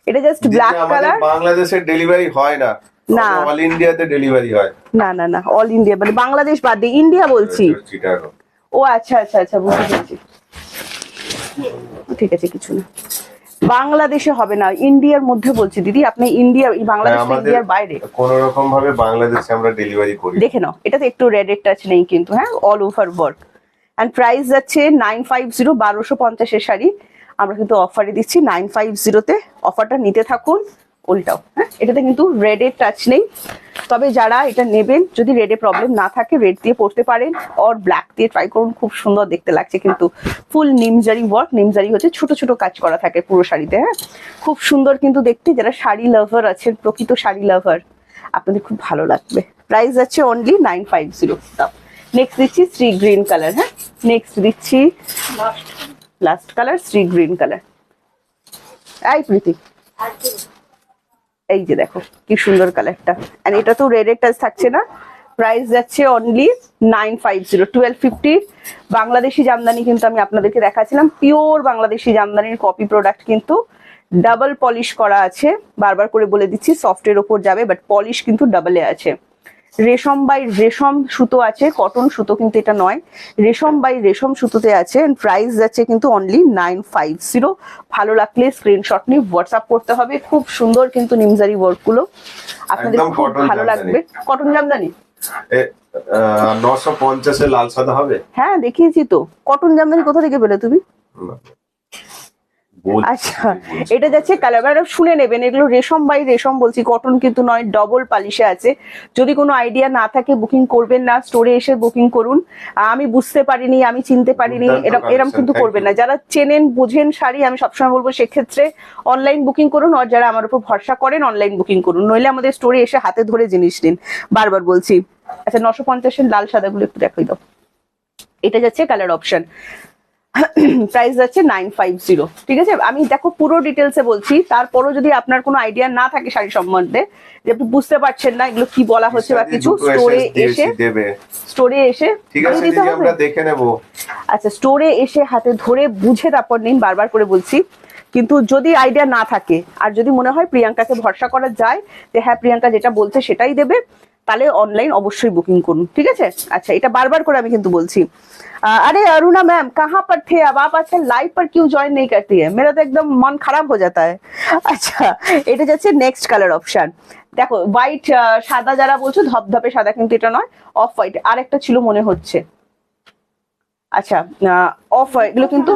এটা জাস্ট ব্ল্যাক কালার। বাংলাদেশের ডেলিভারি হয় না, না অল ইন্ডিয়াতে ডেলিভারি হয়। না না না, অল ইন্ডিয়া মানে বাংলাদেশ বাদ দিয়ে ইন্ডিয়া বলছি। ও আচ্ছা আচ্ছা আচ্ছা, বুঝতে পেরেছি, ঠিক আছে, কিছু না, বাংলাদেশে হবে না, ইন্ডিয়ার মধ্যে বলছি দিদি। আপনি ইন্ডিয়া, বাংলাদেশ ইন্ডিয়ার বাইরে কোন রকম ভাবে বাংলাদেশে আমরা ডেলিভারি করি। দেখে নাও, এটাতে একটু রেডের টাচ নেই কিন্তু, হ্যাঁ all over work. And price যাচ্ছে 950, 1250 এর শাড়ি আমরা কিন্তু অফারে দিচ্ছি 950-তে। অফারটা নিতে থাকুন। উল্টাও, হ্যাঁ এটাতে কিন্তু রেডের টাচ নেই। তবে যারা এটা নেবেন, যদি রেডে প্রবলেম না থাকে রেড দিয়ে পড়তে পারেন, অর ব্ল্যাক দিয়ে ট্রাই করুন, খুব সুন্দর দেখতে লাগছে কিন্তু। ফুল নিমজারি ওয়ার্ক, নিমজারি হচ্ছে ছোট ছোট কাজ করা থাকে পুরো শাড়িতে, হ্যাঁ খুব সুন্দর কিন্তু দেখতে। যারা শাড়ি লাভার আছেন, প্রকৃত শাড়ি লাভার, আপনাদের খুব ভালো লাগবে। প্রাইস আছে অনলি 950। নেক্সট দিচ্ছি শ্রী গ্রিন কালার। হ্যাঁ, নেক্সট দিচ্ছি last colour Shri green colour. এই প্রীতি, এই যে দেখো কি সুন্দর কালারটা। এন্ড এটা তো রেডের টাচ থাকছে না। প্রাইস যাচ্ছে অনলি 950, 1250। বাংলাদেশি জামদানি কিন্তু আমি আপনাদেরকে দেখাচ্ছিলাম, পিওর বাংলাদেশি জামদানির কপি প্রোডাক্ট কিন্তু ডাবল পলিশ করা আছে। বারবার করে বলে দিচ্ছি, সফটের ওপর যাবে, বাট পলিশ কিন্তু ডাবলে আছে। রেশম বাই রেশম সুতো আছে, কটন সুতো কিন্তু এটা নয়, রেশম বাই রেশম সুতোতে আছে। প্রাইস যাচ্ছে কিন্তু অনলি 950। ভালো লাগলে স্ক্রিনশট নিয়ে হোয়াটসঅ্যাপ করতে হবে। খুব সুন্দর কিন্তু নিমজারি ওয়ার্ক গুলো, আপনাদের খুব ভালো লাগবে। কটন জামদানি 950 এ লাল সাদা হবে। হ্যাঁ দেখিয়েছি তো। কটন জামদানি কোথা থেকে পেলে তুমি? আচ্ছা, এটা যাচ্ছে কালার, শুনে নেবেন, এগুলো রেশম বাই রেশম বলছি, কটন কিন্তু নয়, ডবল পালিশে আছে। যদি কোনো আইডিয়া না থাকে বুকিং করবেন না, স্টোরে এসে বুকিং করুন। আমি বুঝতে পারিনি, আমি চিনতে পারিনি, এরকম কিন্তু করবেন না। যারা চেনেন বোঝেন শাড়ি, আমি সবসময় বলবো সেক্ষেত্রে অনলাইন বুকিং করুন, আর যারা আমার উপর ভরসা করেন অনলাইন বুকিং করুন, নইলে আমাদের স্টোরে এসে হাতে ধরে জিনিস নিন, বারবার বলছি। আচ্ছা, 950 লাল সাদা গুলো একটু দেখাই দাও। এটা যাচ্ছে কালার অপশন। প্রাইস যাচ্ছে 950, ঠিক আছে। আমি দেখো পুরো ডিটেলসে বলছি, তারপরও যদি আপনার কোনো আইডিয়া না থাকে শাড়ি সম্বন্ধে, যে আপনি বুঝতে পারছেন না এগুলো কি বলা হচ্ছে বা কিছু, স্টোরে এসে ঠিক আছে দিদি, আমরা দেখে নেব। আচ্ছা, স্টোরে এসে হাতে ধরে বুঝে তারপর নিন, বারবার করে বলছি। কিন্তু যদি আইডিয়া না থাকে, আর যদি মনে হয় প্রিয়াঙ্কাকে ভরসা করা যায় যে হ্যাঁ প্রিয়াঙ্কা যেটা বলছে সেটাই দেবে, তাহলে অনলাइन অবশ্যই বুকিং করুন, ঠিক আছে। আচ্ছা, এটা বারবার করে আমি কিন্তু বলছি। अरे अरुणा मैम कहाँ पर थे अब आप? अच्छा, लाइव पर क्यों ज्वाइन नहीं करती है? मेरा तो एकदम मन खराब हो जाता है। আচ্ছা, এটা যাচ্ছে নেক্সট কালার অপশন। দেখো হোয়াইট সাদা, যারা বলছো ধপধপে সাদা, কিন্তু এটা নয়, অফ হোয়াইট। আর একটা ছিল মনে হচ্ছে, আচ্ছা অফ হোয়াইট, এগুলো কিন্তু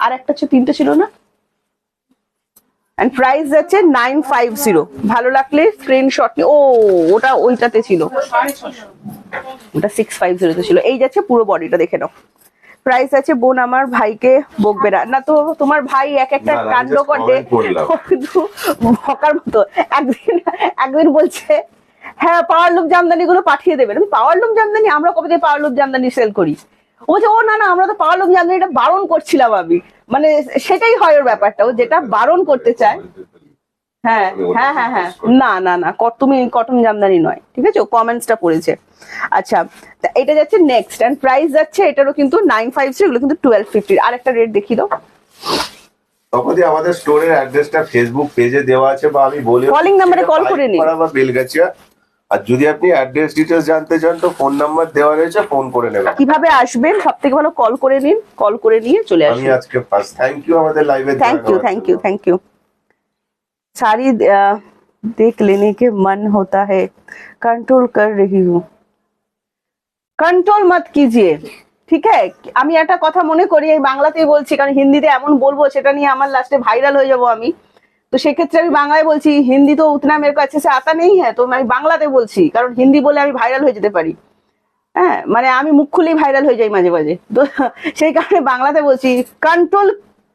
আর একটা ছিল, তিনটে ছিল না। এন্ড প্রাইস যাচ্ছে 950। ভালো লাগলে স্ক্রিনশট নিয়ে, ও ওটা ওইটাতে ছিল, ওটা 650 তে ছিল। এই যাচ্ছে পুরো বডিটা, দেখে নাও। প্রাইস আছে, বোন আমার ভাইকে বকবে না। না তো তোমার ভাই এক একটা কাণ্ড করে কিন্তু বকার মতো। একদিন বলছে হ্যাঁ পাওয়ারলুম জামদানি গুলো পাঠিয়ে দেবেন। পাওয়ারলুম জামদানি, আমরা কবে থেকে পাওয়ারলুম জামদানি সেল করি? ও বলছে ও না না, আমরা তো পাওয়ারলুম জামদানিটা বারণ করছিলাম আমি। মানে সেটাই হয় ওর ব্যাপারটা, ও যেটা বারণ করতে চায়। হ্যাঁ হ্যাঁ হ্যাঁ হ্যাঁ, না না না, তুমি কটন জামদানি নয়, ঠিক আছে, ও কমেন্টসটা পড়েছে। আচ্ছা, এটা যাচ্ছে নেক্সট। এন্ড প্রাইস যাচ্ছে এটারও কিন্তু 950, এগুলো কিন্তু 1250। আর একটা রেট দেখিয়ে দাও। তখন আমাদের স্টোরের অ্যাড্রেসটা ফেসবুক পেজে দেওয়া আছে, বা আমি বলে কলিং নাম্বারে কল করে নিন, বেলগাছিয়া। আর যদি আপনি অ্যাড্রেস ডিটেইলস জানতে চান তো ফোন নাম্বার দেওয়া রয়েছে, ফোন করে নেবেন। কিভাবে আসবেন সবথেকে ভালো, কল করে নিন, কল করে নিয়ে চলে আসুন। আমি আজকে ফার্স্ট থ্যাংক ইউ আমাদের লাইভে, थैंक यू। सारी देख लेने के मन होता है, कंट्रोल कर रही हूँ। कंट्रोल मत कीजिए, ঠিক আছে। আমি একটা কথা মনে করি, এই বাংলাতেই বলছি, কারণ হিন্দিতে এমন বলবো সেটা নিয়ে আমার লাস্টে ভাইরাল হয়ে যাবো আমি। তো সেক্ষেত্রে আমি বাংলায় বলছি, হিন্দি তো উতনা মেরে কাছে সে আতা নেই হ্যাঁ, তো আমি বাংলাতে বলছি, কারণ হিন্দি বলে আমি ভাইরাল হয়ে যেতে পারি। হ্যাঁ, মানে আমি মুখ খুলেই ভাইরাল হয়ে যাই মাঝে মাঝে, তো সেই কারণে বাংলাতে বলছি। কন্ট্রোল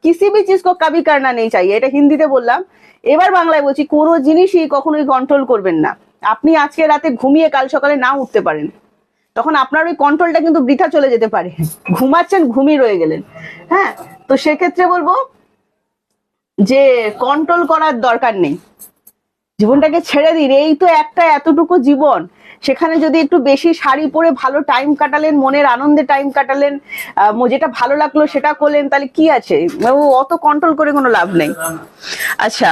किसी भी चीज को कभी करना नहीं चाहिए, এটা হিন্দিতে বললাম, এবার বাংলায় বলছি, কোনো জিনিসই কখনোই কন্ট্রোল করবেন না। আপনি আজকে রাতে ঘুমিয়ে কাল সকালে না উঠতে পারেন, তখন আপনার ওই কন্ট্রোলটা কিন্তু বৃথা চলে যেতে পারে, ঘুমাচ্ছেন ঘুমিয়ে রয়ে গেলেন। হ্যাঁ, তো সেক্ষেত্রে বলবো যে কন্ট্রোল করার দরকার নেই, জীবনটাকে ছেড়ে দিন, এই তো একটা এতটুকু জীবন, সেখানে যদি একটু বেশি শাড়ি পরে ভালো টাইম কাটালেন, মনের আনন্দে টাইম কাটালেন, যেটা ভালো লাগলো সেটা করলেন, তাহলে কি আছে, অত কন্ট্রোল করে কোনো লাভ নেই। আচ্ছা,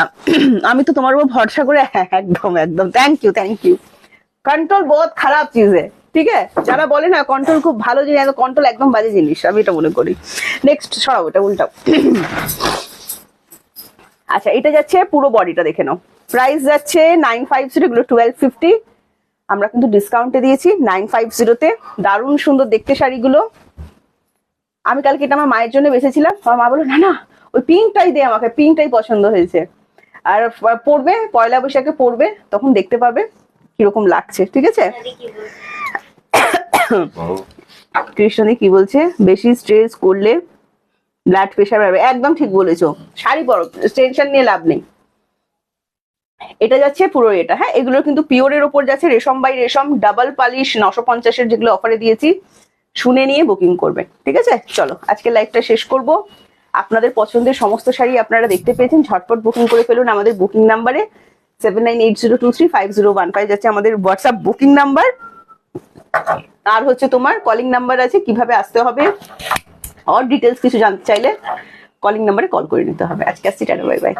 আমি তো তোমার উপর ভরসা করে, একদম একদম, thank you thank you. Control বহুত খারাপ চিজ ঠিক আছে, যারা বলে না কন্ট্রোল খুব ভালো জিনিস, কন্ট্রোল একদম বাজে জিনিস, আমি এটা মনে করি। নেক্সট সরাও, এটা উল্টাও। আচ্ছা, এটা যাচ্ছে পুরো বডিটা দেখে নাও, প্রাইস যাচ্ছে 950, এগুলো 1250, আমরা কিন্তু ডিসকাউন্টে দিয়েছি 950-তে। দারুণ সুন্দর দেখতে শাড়িগুলো। আমি কালকে এটা আমার মায়ের জন্য বেছেছিলাম, আমার মা বললো না না ওই পিঙ্কটাই দে আমাকে, পিঙ্কটাই পছন্দ হয়েছে। আর পরবে, পয়লা বৈশাখে পরবে, তখন দেখতে পাবে কিরকম লাগছে, ঠিক আছে। কৃষ্ণদি কি বলছে, বেশি স্ট্রেস করলে ব্লাড প্রেশার বাড়বে, একদম ঠিক বলেছো, শাড়ি পরো, টেনশন নিয়ে লাভ নেই। এটা যাচ্ছে পুরো এটা, হ্যাঁ, এগুলো কিন্তু পিওরের ওপর যাচ্ছে, রেশম বাই রেশম, ডাবল পালিশ 950-এর যেগুলো অফারে দিয়েছি, শুনে নিয়ে বুকিং করবে, ঠিক আছে। চলো আজকে লাইভটা শেষ করব। আপনাদের পছন্দের সমস্ত শাড়ি আপনারা দেখতে পেয়েছেন, ঝটপট বুকিং করে ফেলুন আমাদের বুকিং নাম্বারে 7980235015 যাচ্ছে আমাদের হোয়াটসঅ্যাপ বুকিং নাম্বার, আর হচ্ছে তোমার কলিং নাম্বার আছে, কিভাবে আসতে হবে আর ডিটেলস কিছু জানতে চাইলে কলিং নাম্বারে কল করে নিতে হবে। আজকে আসছি, টাটা, বাই বাই।